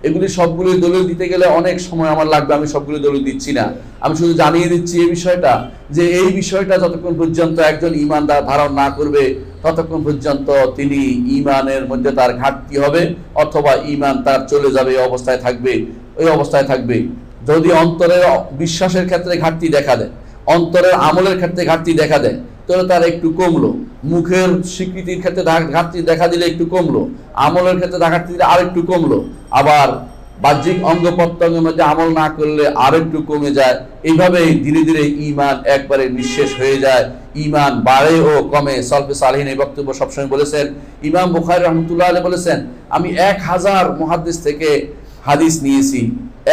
এগুলি সবগুলি দলিল দিতে গেলে অনেক সময় আমার লাগবে, আমি সবগুলি দলিল দিচ্ছি না, আমি শুধু জানিয়ে দিচ্ছি এই বিষয়টা, যে এই বিষয়টা যতক্ষণ পর্যন্ত একজন ঈমানদার ধারণ না করবে ততক্ষণ পর্যন্ত তিনি ঈমানের মধ্যে তার ঘাটতি হবে, অথবা ঈমান তার চলে যাবে, এই অবস্থায় থাকবে, ওই অবস্থায় থাকবে। যদি অন্তরের বিশ্বাসের ক্ষেত্রে ঘাটতি দেখা দেয়, অন্তরের আমলের ক্ষেত্রে ঘাটতি দেখা দেয়, তাহলে তার একটু কমলো। মুখের স্বীকৃতির ক্ষেত্রে ঘাটতি দেখা দিলে একটু কমলো, আমলের ক্ষেত্রে ঘাটতি দিলে আর একটু কমলো, আবার বাহ্যিক অঙ্গ প্রত্যঙ্গের মধ্যে আমল না করলে আর একটু কমে যায়। এইভাবেই ধীরে ধীরে ঈমান একবারে নিঃশেষ হয়ে যায়, ঈমান বাড়ে ও কমে। সলফে সালেহিন এই বক্তব্য সবসময় বলেছেন। ইমাম বুখারী রাহমাতুল্লাহ আলাইহি বলেছেন, আমি 1000 মুহাদ্দিস থেকে হাদিস নিয়েছি,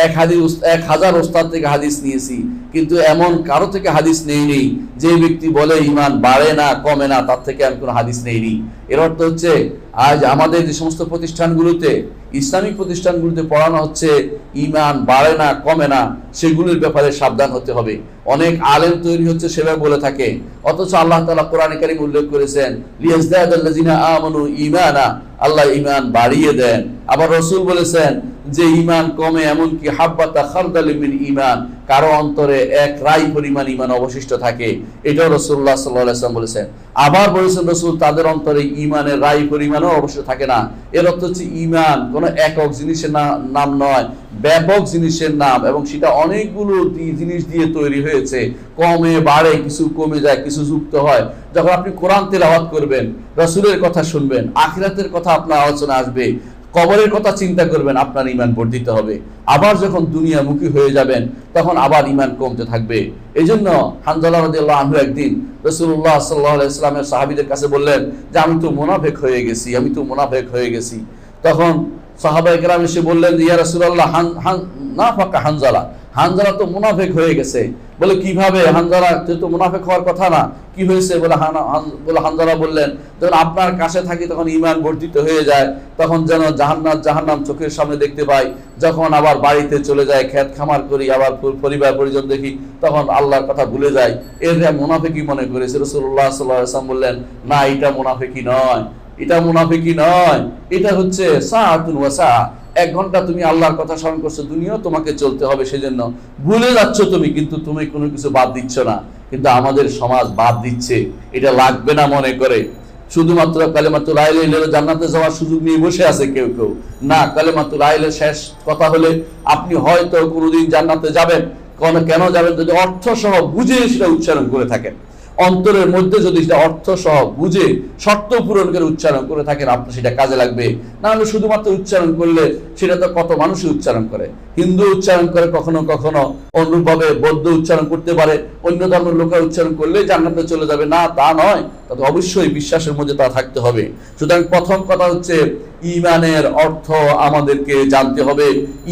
1000 ওস্তাদ থেকে হাদিস নিয়েছি, কিন্তু এমন কারো থেকে হাদিস নেইনি যে ব্যক্তি বলে ঈমান বাড়ে না কমে না, তার থেকে আমি কোনো হাদিস নেইনি। এর অর্থ হচ্ছে আজ আমাদের যে সমস্ত প্রতিষ্ঠানগুলোতে, ইসলামিক প্রতিষ্ঠানগুলোতে পড়ানো হচ্ছে ঈমান বাড়ে না কমে না, সেগুলোর ব্যাপারে সাবধান হতে হবে। অনেক আলেম তৈরি হচ্ছে সেভাবে বলে থাকে, অথচ আল্লাহ তাআলা কোরআনে কারীম উল্লেখ করেছেন লিয়াজদাদাল্লাযিনা আমানু ঈমানা, আল্লাহ ঈমান বাড়িয়ে দেন। আবার রাসূল বলেছেন যে ঈমান কমে, এমনকি হাব্বাতা খারদালিন মিন ঈমান, কারো অন্তরে এক রাই পরিমাণ ঈমান অবশিষ্ট থাকে, এটাও রাসূলুল্লাহ সাল্লাল্লাহু আলাইহি ওয়াসাল্লাম বলেছেন। আবার বলেছেন রাসূল তাদের অন্তরে ঈমানের রাই পরিমাণও অবশ্য থাকে না। এর অর্থ হচ্ছে ঈমান কোনো একক জিনিসের নাম নয়, ব্যাপক জিনিসের নাম, এবং সেটা অনেকগুলো জিনিস দিয়ে তৈরি হয়েছে। কমে বাড়ে, কিছু কমে যায়, কিছু যুক্ত হয়। যখন আপনি কোরআন তেলাওয়াত করবেন, রাসূলের কথা শুনবেন, আখিরাতের কথা আপনার আলোচনা আসবে, কবরের কথা চিন্তা করবেন, আপনার ঈমান বর্ধিত হবে। আবার যখন দুনিয়ামুখী হয়ে যাবেন তখন আবার ঈমান কমতে থাকবে। এই জন্য হানজালা রাদিয়াল্লাহু আনহু একদিন রাসূলুল্লাহ সাল্লাল্লাহু আলাইহি ওয়াসাল্লামের সাহাবীদের কাছে বললেন যে আমি তো মুনাফিক হয়ে গেছি, আমি তো মুনাফিক হয়ে গেছি। তখন সাহাবায়ে কেরাম এসে বললেন যে ইয়া রাসূলুল্লাহ, নাফাকা হানজালা, হানজালা তো মুনাফিক হয়ে গেছে। বলে কিভাবে? হানজালা তো মুনাফিক হওয়ার কথা না, কি হয়েছে? বলে হানজালা বললেন, যখন আপনার কাছে থাকি তখন ঈমান বর্ধিত হয়ে যায়, তখন যেন জাহান্নাম চোখের সামনে দেখতে পাই, যখন আবার বাড়িতে চলে যায়, খেত খামার করি, আবার পরিবার পরিজন দেখি, তখন আল্লাহর কথা ভুলে যায়। এর মুনাফিকই মনে করেছে। রাসূলুল্লাহ সাল্লাল্লাহু আলাইহি ওয়াসাল্লাম বললেন, না, এটা মুনাফিকই নয়, এটা মুনাফিকই নয়, এটা হচ্ছে সাআতুন ওয়া সাআ। 1 ঘন্টা তুমি আল্লাহর কথা স্মরণ করছো, দুনিয়াও তোমাকে চলতে হবে, সেজন্য ভুলে যাচ্ছ তুমি, কিন্তু তুমি কোনো কিছু বাদ দিচ্ছ না। কিন্তু আমাদের সমাজ বাদ দিচ্ছে, এটা লাগবে না মনে করে, শুধুমাত্র কালেমাতুল লা ইলাহা ইল্লাল্লাহ জান্নাতে যাওয়ার সুযোগ নিয়ে বসে আছে কেউ কেউ। না, কালেমাতুল লা ইলাহা শেষ কথা হলে আপনি হয়তো কোনোদিন জান্নাতে যাবেন। কেন যাবেন? যদি অর্থ সহ বুঝে সেটা উচ্চারণ করে থাকেন, অন্তরের মধ্যে যদি সেটা অর্থ সহ বুঝে শর্ত পূরণ করে উচ্চারণ করে থাকেন, আপনার সেটা কাজে লাগবে। না হলে শুধুমাত্র উচ্চারণ করলে, সেটা তো কত মানুষই উচ্চারণ করে, হিন্দু উচ্চারণ করে, কখনো কখনো অনুরূপভাবে বৌদ্ধ উচ্চারণ করতে পারে, অন্য ধর্মের লোকেরা উচ্চারণ করলে জান্নাতে চলে যাবে, না তা নয়, তবে অবশ্যই বিশ্বাসের মধ্যে তা থাকতে হবে। সুতরাং প্রথম কথা হচ্ছে ঈমানের অর্থ আমাদেরকে জানতে হবে।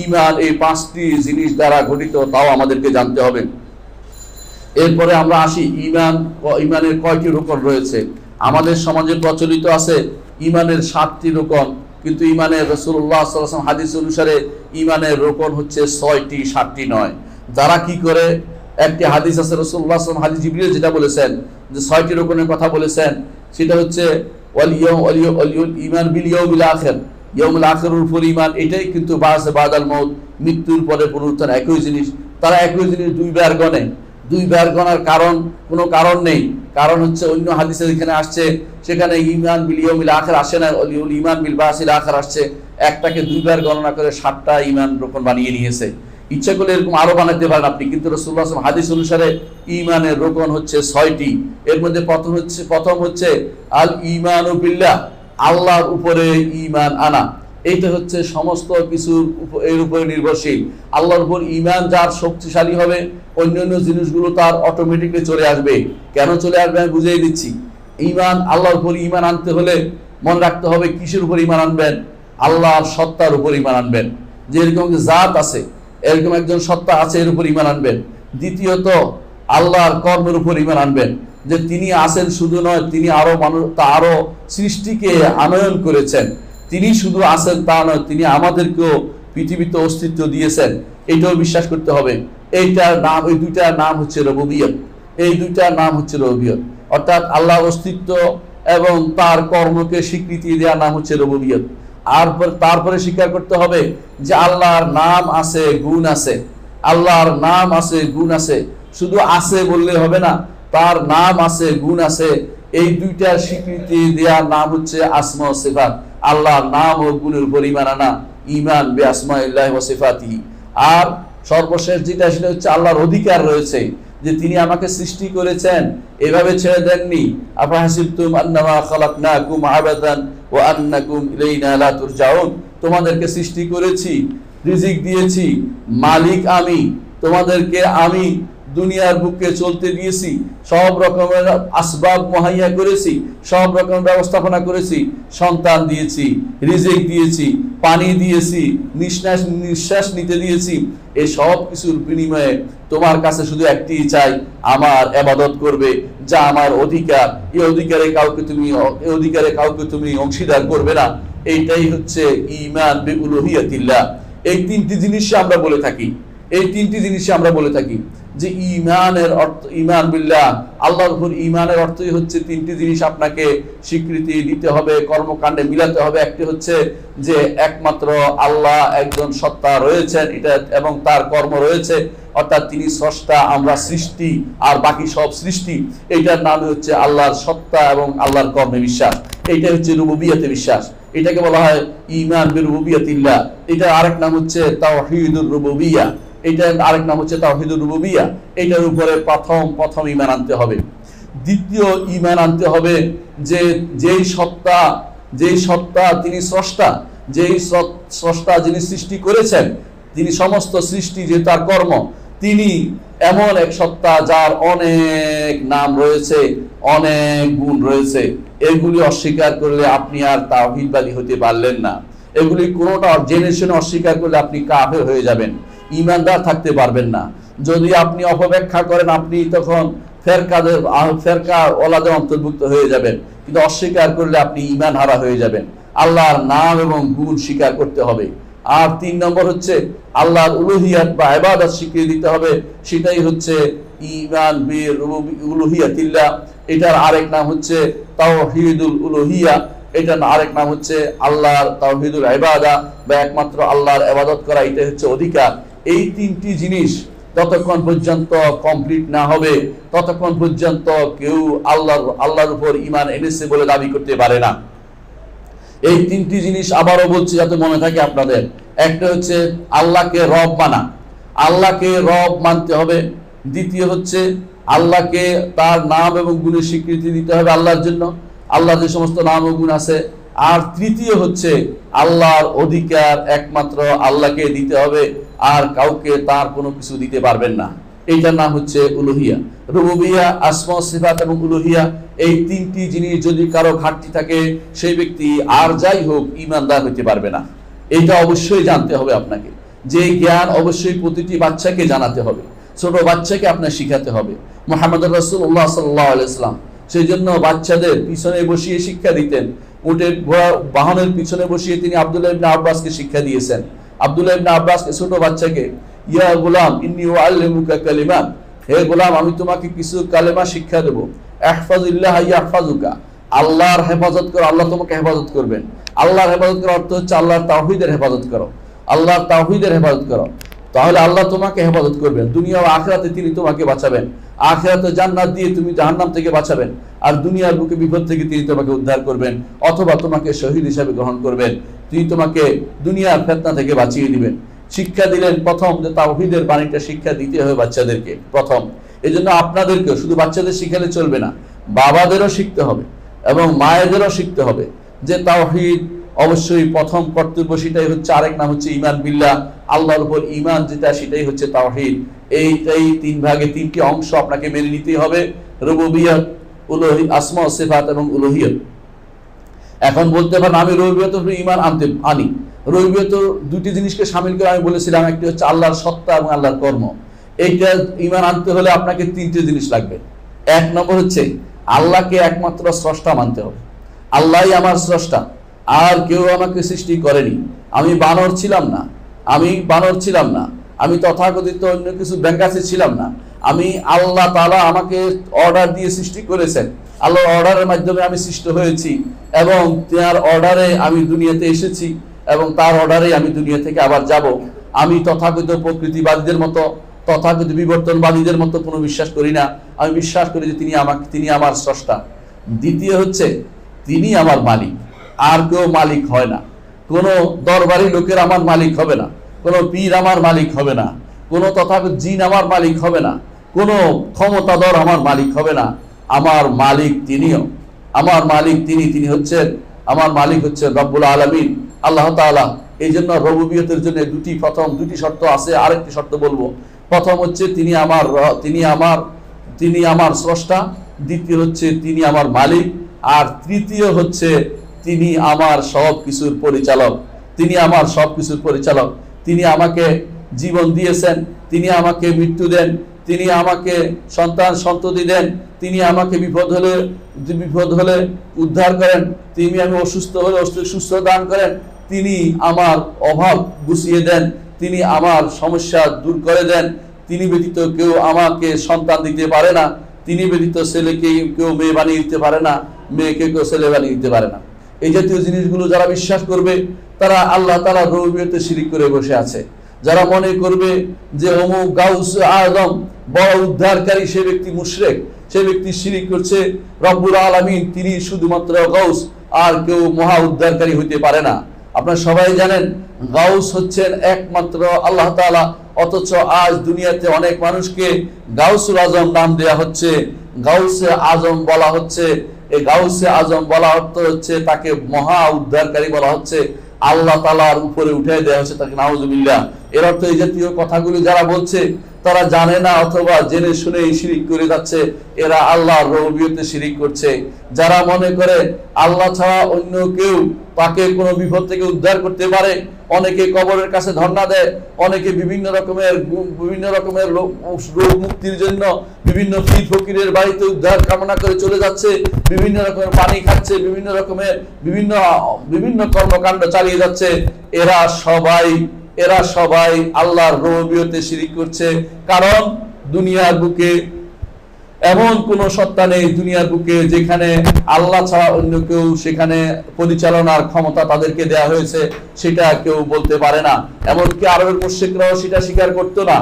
ঈমান এই 5টি জিনিস দ্বারা গঠিত, তাও আমাদেরকে জানতে হবে। এরপরে আমরা আসি ঈমানের কয়টি রোকন রয়েছে। আমাদের সমাজে প্রচলিত আছে ঈমানের 7টি রোকন, কিন্তু ঈমানের রাসূলুল্লাহ সাল্লাল্লাহু আলাইহি ওয়াসাল্লাম হাদিস অনুসারে ঈমানের রোকন হচ্ছে 6টি, 7টি নয়। যারা কি করে, একটি হাদিস আছে রাসূলুল্লাহ সাল্লাল্লাহু আলাইহি ওয়াসাল্লাম, হাদিস জিবরিল যেটা বলেছেন যে 6টি রোকনের কথা বলেছেন, সেটা হচ্ছে ঈমান বিল ইয়াউমিল আখির, ইয়াউমুল আখিরের উপর ঈমান। এটাই কিন্তু বাদাল মউত, মৃত্যুর পরে পুনরুত্থান একই জিনিস। তারা একই জিনিস 2 বার গণে। 2 বার গণার কোনো কারণ নেই। কারণ হচ্ছে অন্য হাদিসে যেখানে আসছে সেখানে ঈমান বিল ইয়াউমিল আখির আসে না, ঈমান বিল বাসিল আখির আসছে। একটাকে 2 বার গণনা করে 7টা ঈমান রোকন বানিয়ে নিয়েছে। ইচ্ছা করলে এরকম আরো বানাতে পারেন আপনি, কিন্তু রাসূলুল্লাহ সাল্লাল্লাহু আলাইহি ওয়াসাল্লাম হাদিস অনুসারে ঈমানের রোকন হচ্ছে 6টি। এর মধ্যে প্রথম হচ্ছে আল ঈমানু বিল্লাহ, আল্লাহর উপরে ঈমান আনা। এইটা হচ্ছে সমস্ত কিছুর এর উপরে নির্ভরশীল। আল্লাহর উপর ঈমান যার শক্তিশালী হবে, অন্যান্য জিনিসগুলো তার অটোমেটিকলি চলে আসবে। কেন চলে আসবে আমি বুঝিয়ে দিচ্ছি। ঈমান, আল্লাহর উপর ঈমান আনতে হলে মনে রাখতে হবে কিসের উপর ঈমান আনবেন? আল্লাহর সত্তার উপর ঈমান আনবেন, যে এরকম জাত আছে, এরকম একজন সত্তা আছে, এর উপর ঈমান আনবেন। দ্বিতীয়ত আল্লাহর কর্মের উপর ঈমান আনবেন, যে তিনি আছেন শুধু নয়, তিনি আরো সৃষ্টিকে আনয়ন করেছেন। তিনি শুধু আছেন তা নয়, তিনি আমাদেরকেও পৃথিবীতে অস্তিত্ব দিয়েছেন, এটাও বিশ্বাস করতে হবে। এই 2টা নাম হচ্ছে রুবুবিয়ত। এই 2টা নাম হচ্ছে রুবুবিয়ত, অর্থাৎ আল্লাহর অস্তিত্ব এবং তার কর্মকে স্বীকৃতি দেওয়ার নাম হচ্ছে রুবুবিয়ত। আর তারপরে স্বীকার করতে হবে যে আল্লাহর নাম আছে, গুণ আছে। আল্লাহর নাম আছে, গুণ আছে, শুধু আছে বললে হবে না, তার নাম আছে, গুণ আছে, এই দুইটার স্বীকৃতি দেওয়ার নাম হচ্ছে আসমা ও সিফাত। আল্লাহর নাম ও গুণের উপর ঈমান আনা, ঈমান বিআসমাইল্লাহি ওয়া সিফাতিহি। আর সর্বশেষ যেটা, সেটা হচ্ছে আল্লাহর অধিকার রয়েছে যে তিনি আমাকে সৃষ্টি করেছেন, এভাবে ছেড়ে দেননি। আফাহাসিবতুম আন্নামা খালাকনাকুম আবাদান ওয়া আন্নাকুম ইলাইনা লা তুরজাউন, তোমাদেরকে সৃষ্টি করেছি, রিজিক দিয়েছি, মালিক আমি, তোমাদেরকে আমি দুনিয়ার বুকে চলতে দিয়েছি, সব রকমের আসবাব মুহাইয়া করেছি, সব রকমের ব্যবস্থাপনা করেছি, সন্তান দিয়েছি, রিজিক দিয়েছি, পানি দিয়েছি, নিঃশ্বাস নিতে দিয়েছি। এই সব কিছুর বিনিময়ে তোমার কাছে শুধু একটি চাই, আমার ইবাদত করবে, যা আমার অধিকার। এই অধিকারে কাউকে তুমি অংশীদার করবে না। এইটাই হচ্ছে ঈমান বিউলুহিয়াতিল্লাহ। এই তিনটি জিনিস আমরা বলে থাকি, যে ঈমানের অর্থ, ঈমান বিল্লাহ, আল্লাহর উপর ঈমানের অর্থই হচ্ছে তিনটি জিনিস আপনাকে স্বীকৃতি দিতে হবে, কর্মকাণ্ডে মিলাতে হবে। একটি হচ্ছে যে একমাত্র আল্লাহ একজন সত্তা রয়েছেন, এটা এবং তার কর্ম রয়েছে, অর্থাৎ তিনি স্রষ্টা, আমরা সৃষ্টি, আর বাকি সব সৃষ্টি। এইটার নাম হচ্ছে আল্লাহর সত্তা এবং আল্লাহর কর্মে বিশ্বাস। এইটা হচ্ছে রুবুবিয়তে বিশ্বাস, এটাকে বলা হয় ঈমান বিরুবুবিয়াতিল্লাহ। এটা আরেক নাম হচ্ছে তাওহীদুর রুবুবিয়্যাহ, এটা আরেক নাম হচ্ছে তাওহীদুর রুবুবিয়্যাহ। এটার উপরে প্রথম ঈমান আনতে হবে। দ্বিতীয় ঈমান আনতে হবে যে যেই সত্তা তিনি স্রষ্টা, যেই স্রষ্টা যিনি সৃষ্টি করেছেন, তিনি সমস্ত সৃষ্টি যে তার কর্ম, তিনি এমন এক সত্তা যার অনেক নাম রয়েছে, অনেক গুণ রয়েছে। এগুলি অস্বীকার করলে আপনি আর তাওহীদবাদী হতে পারলেন না। এগুলি কোনোটা জেনে শুনে অস্বীকার করলে আপনি কাফের হয়ে যাবেন, ঈমানদার থাকতে পারবেন না। যদি আপনি অপব্যাখ্যা করেন, আপনি তখন ফেরকা ওলাদের অন্তর্ভুক্ত হয়ে যাবেন, কিন্তু অস্বীকার করলে আপনি ঈমান হারা হয়ে যাবেন। আল্লাহর নাম এবং গুণ স্বীকার করতে হবে। আর 3 নম্বর হচ্ছে আল্লাহর উলুহিয়াত বা ইবাদত স্বীকৃতি দিতে হবে, সেটাই হচ্ছে ঈমান বিউলুহিয়াতিল্লাহ। এটার আরেক নাম হচ্ছে তাওহীদুল উলুহিয়া, এটার আরেক নাম হচ্ছে আল্লাহর তাওহীদুল ইবাদা বা একমাত্র আল্লাহর ইবাদত করা, এটা হচ্ছে অধিকার। এই 3টি জিনিস যতক্ষণ পর্যন্ত কমপ্লিট না হবে, ততক্ষণ পর্যন্ত কেউ আল্লাহর উপর ঈমান এনেছে বলে দাবি করতে পারে না। এই 3টি জিনিস আবারও বলছি যাতে মনে থাকে আপনাদের। একটা হচ্ছে আল্লাহকে রব মানা, আল্লাহকে রব মানতে হবে। দ্বিতীয় হচ্ছে আল্লাহকে তার নাম এবং গুণের স্বীকৃতি দিতে হবে আল্লাহর জন্য, আল্লাহর যে সমস্ত নাম ও গুণ আছে। আর তৃতীয় হচ্ছে আল্লাহর অধিকার একমাত্র আল্লাহকে দিতে হবে, আর কাউকে তার কোনো কিছু দিতে পারবেন না। এইটার নাম হচ্ছে উলুহিয়া। রুবুবিয়া, আসমা সিফাত এবং উলুহিয়া, এই 3টি জিনিস যদি কারো ঘাটতি থাকে, সেই ব্যক্তি আর যাই হোক ঈমানদার হতে পারবে না। এইটা অবশ্যই জানতে হবে আপনাকে। যে জ্ঞান অবশ্যই প্রতিটি বাচ্চাকে জানাতে হবে, ছোট বাচ্চাকে আপনার শিখাতে হবে। মুহাম্মদ রাসূলুল্লাহ সাল্লাল্লাহু আলাইহি ওয়াসাল্লাম সেই জন্য বাচ্চাদের পিছনে বসিয়ে শিক্ষা দিতেন, উটের বাহনের পিছনে বসিয়ে তিনি আব্দুল্লাহ ইবনে আব্বাসকে শিক্ষা দিয়েছেন। আব্দুল্লাহ ইবনে আব্বাসকে, ছোট বাচ্চাকে, ইয়া গোলাম ইন্নী উআল্লিমুকা কালিমাত, হে গোলাম আমি তোমাকে কিছু কালেমা শিক্ষা দেব। ইহফাজিল্লাহ ইয়াহফাজুকা, আল্লাহর হেফাজত করো, আল্লাহ তোমাকে হেফাজত করবেন। আল্লাহর হেফাজত করার অর্থ হচ্ছে আল্লাহর তাওহীদের হেফাজত করো, আল্লাহর তাওহীদের হেফাজত করো, তাহলে আল্লাহ তোমাকে হেফাজত করবেন। দুনিয়া ও আখিরাতে তিনি তোমাকে বাঁচাবেন, আখিরাতে জান্নাত দিয়ে তুমি জাহান্নাম থেকে বাঁচাবেন, আর দুনিয়ার বুকে বিপদ থেকে তিনি তোমাকে উদ্ধার করবেন, অথবা তোমাকে শহীদ হিসাবে গ্রহণ করবেন। তিনি তোমাকে দুনিয়ার ফিতনা থেকে বাঁচিয়ে দিবেন। শিক্ষা দিলেন প্রথম যে তাওহীদের বাণীটা শিক্ষা দিতে হবে বাচ্চাদেরকে প্রথম। এই জন্য আপনাদেরকেও শুধু বাচ্চাদের শিখালে চলবে না, বাবাদেরও শিখতে হবে এবং মায়েদেরও শিখতে হবে যে তাওহীদ অবশ্যই প্রথম কর্তব্য, সেটাই হচ্ছে আরেক নাম হচ্ছে ঈমান বিল্লাহ, আল্লাহর উপর ঈমান যেটা, সেটাই হচ্ছে তাওহীদ। এই 3 ভাগে 3টি অংশ আপনাকে মেনে নিতেই হবে, রুবুবিয়ত, উলুহিয়ত, আসমা ও সিফাত এবং উলুহিয়ত। এখন বলতে পারেন আমি রুবুবিয়তের উপর ঈমান আনি। রুবুবিয়ত 2টি জিনিসকে শামিল করে আমি বলেছিলাম, একটি হচ্ছে আল্লাহর সত্তা এবং আল্লাহর কর্ম। এইটা ঈমান আনতে হলে আপনাকে 3টে জিনিস লাগবে। 1 নম্বর হচ্ছে আল্লাহকে একমাত্র স্রষ্টা মানতে হবে। আল্লাহই আমার স্রষ্টা, আর কেউ আমাকে সৃষ্টি করেনি। আমি বানর ছিলাম না, আমি তথাকথিত অন্য কিছু ব্যাঙ্গাসি ছিলাম না। আমি আল্লাহ তাআলা আমাকে অর্ডার দিয়ে সৃষ্টি করেছেন, আল্লাহর অর্ডারের মাধ্যমে আমি সৃষ্ট হয়েছি এবং তার অর্ডারে আমি দুনিয়াতে এসেছি এবং তার অর্ডারে আমি দুনিয়া থেকে আবার যাব। আমি তথাকথিত প্রকৃতিবাদীদের মতো, তথাকথিত বিবর্তনবাদীদের মতো কোনো বিশ্বাস করি না। আমি বিশ্বাস করি যে তিনি আমার স্রষ্টা। দ্বিতীয় হচ্ছে তিনি আমার মালিক, আর কেউ মালিক হয় না। কোনো দরবারি লোকের আমার মালিক হবে না, কোনো পীর আমার মালিক হবে না, কোনো তথাকথিত জিন আমার মালিক হবে না, কোনো ক্ষমতাধর আমার মালিক হবে না। আমার মালিক তিনিও, আমার মালিক তিনি হচ্ছেন, আমার মালিক হচ্ছেন রব্বুল আলামিন আল্লাহ তাআলা। এই জন্য রবুবিয়তের জন্য প্রথম দুটি শর্ত আছে, আরেকটি শর্ত বলবো। প্রথম হচ্ছে তিনি আমার স্রষ্টা, দ্বিতীয় হচ্ছে তিনি আমার মালিক, আর তৃতীয় হচ্ছে তিনি আমার সব কিছুর পরিচালক। তিনি আমার সব কিছুর পরিচালক। তিনি আমাকে জীবন দিয়েছেন, তিনি আমাকে মৃত্যু দেন, তিনি আমাকে সন্ততি দেন, তিনি আমাকে বিপদ হলে উদ্ধার করেন, তিনি আমি অসুস্থ হলে সুস্থ দান করেন, তিনি আমার অভাব গুছিয়ে দেন, তিনি আমার সমস্যা দূর করে দেন। তিনি ব্যতীত কেউ আমাকে সন্তান দিতে পারে না, তিনি ব্যতীত ছেলেকে কেউ মেয়ে বানিয়ে দিতে পারে না, মেয়েকে কেউ ছেলে বানিয়ে দিতে পারে না। এই জাতীয় জিনিসগুলো যারা বিশ্বাস করবে তারা আল্লাহ তাআলা রুবুবিয়তে শিরিক করে বসে আছে। যারা মনে করবে যে অমুক গাউস আযম বড় উদ্ধারকারী, সে ব্যক্তি মুশরিক, সে ব্যক্তি শিরিক করছে। রব্বুল আলামিন তিনি শুধুমাত্র গাউস, আর কেউ মহা উদ্ধারকারী হইতে পারে না। আপনারা সবাই জানেন গাউস হচ্ছেন একমাত্র আল্লাহ তাআলা, অথচ আজ দুনিয়াতে অনেক মানুষকে গাউসুল আজম নাম দেয়া হচ্ছে, গাউসে আজম বলা হচ্ছে। এই গাউসে আজম বলা অর্থ হচ্ছে তাকে মহা উদ্ধারকারী বলা হচ্ছে, আল্লাহ তাআলার উপরে উঠে দেওয়া হচ্ছে তাকে, নাউজুবিল্লাহ। এর অর্থ এই জাতীয় কথাগুলি যারা বলছে তারা জানে না অথবা জেনে শুনে শিরিক করে যাচ্ছে, এরা আল্লাহর রুবুবিয়তে শিরিক করছে। যারা মনে করে আল্লাহ ছাড়া অন্য কেউ তাকে কোনো বিপদ থেকে উদ্ধার করতে পারে, অনেকে কবরের কাছে ধর্ণা দেয়, অনেকে বিভিন্ন রকমের রোগ মুক্তির জন্য বিভিন্ন পীর ফকিরের বাড়িতে উদ্ধার কামনা করে চলে যাচ্ছে, বিভিন্ন রকমের পানি খাচ্ছে, বিভিন্ন কর্মকাণ্ড চালিয়ে যাচ্ছে। এরা সবাই আল্লাহর রুবুবিয়তে শিরিক করছে। কারণ দুনিয়ার বুকে এমন কোন সত্তা নেই, দুনিয়ার বুকে যেখানে আল্লাহ ছাড়া অন্য কেউ সেখানে পরিচালনার ক্ষমতা তাদেরকে দেয়া হয়েছে, সেটা কেউ বলতে পারে না। এমনকি আরবের মুশরিকরাও সেটা স্বীকার করতো না।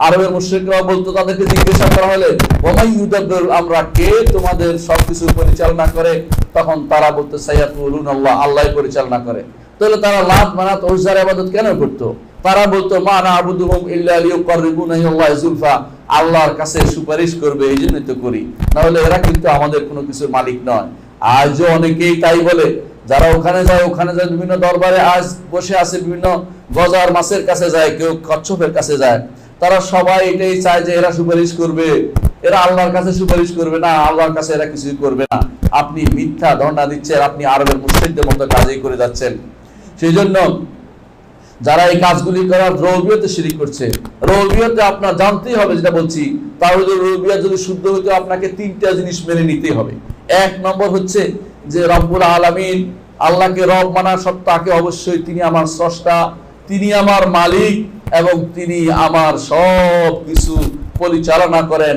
আরবের মুশরিকরাও বলতো, তাদেরকে জিজ্ঞাসা করা হলে ওয়ামাই ইউদাব্বিরুল আমরা, কে তোমাদের সবকিছু পরিচালনা করে, তখন তারা বলতো সাইয়াকুলুন আল্লাহ, আল্লাহই পরিচালনা করে। তাহলে তারা লাত মানাত উজ্জার ইবাদত কেন করতো? তারা বলতো মা না'বুদুহুম ইল্লা লিয়ুকাররিবুনা ইলাল্লাহি যুলফা, আল্লাহর কাছে সুপারিশ করবে এই জন্যই তো করি, না হলে এরা কিন্তু আমাদের কোনো কিছুর মালিক নয়। আজও অনেকেই তাই বলে, যারা ওখানে যায় বিভিন্ন দরবারে আজ বসে আছে, বিভিন্ন গজার মাছের কাছে যায়, কেউ কচ্ছপের কাছে যায়, তারা সবাই এটাই চায় যে এরা সুপারিশ করবে, এরা আল্লাহর কাছে সুপারিশ করবে না, আল্লাহর কাছে এরা কিছুই করবে না। আপনি মিথ্যা ধারণা দিচ্ছেন, আপনি আরবের মুশরিকদের মতো কাজই করে যাচ্ছেন। সেই জন্য যারা এই কাজগুলি করার রুবুবিয়তে শিরিক করছে, রুবুবিয়তে আপনার জানতেই হবে, যেটা বলছি তাওহীদুর রুবুবিয়্যাহ যদি শুদ্ধ হইতে আপনাকে তিনটা জিনিস মেনে নিতে হবে। এক নম্বর হচ্ছে যে রব্বুল আলামিন, আল্লাহকে রব মানার সত্ত্বে তাকে অবশ্যই তিনি আমার স্রষ্টা, তিনি আমার মালিক এবং তিনি আমার সব কিছু পরিচালনা করেন।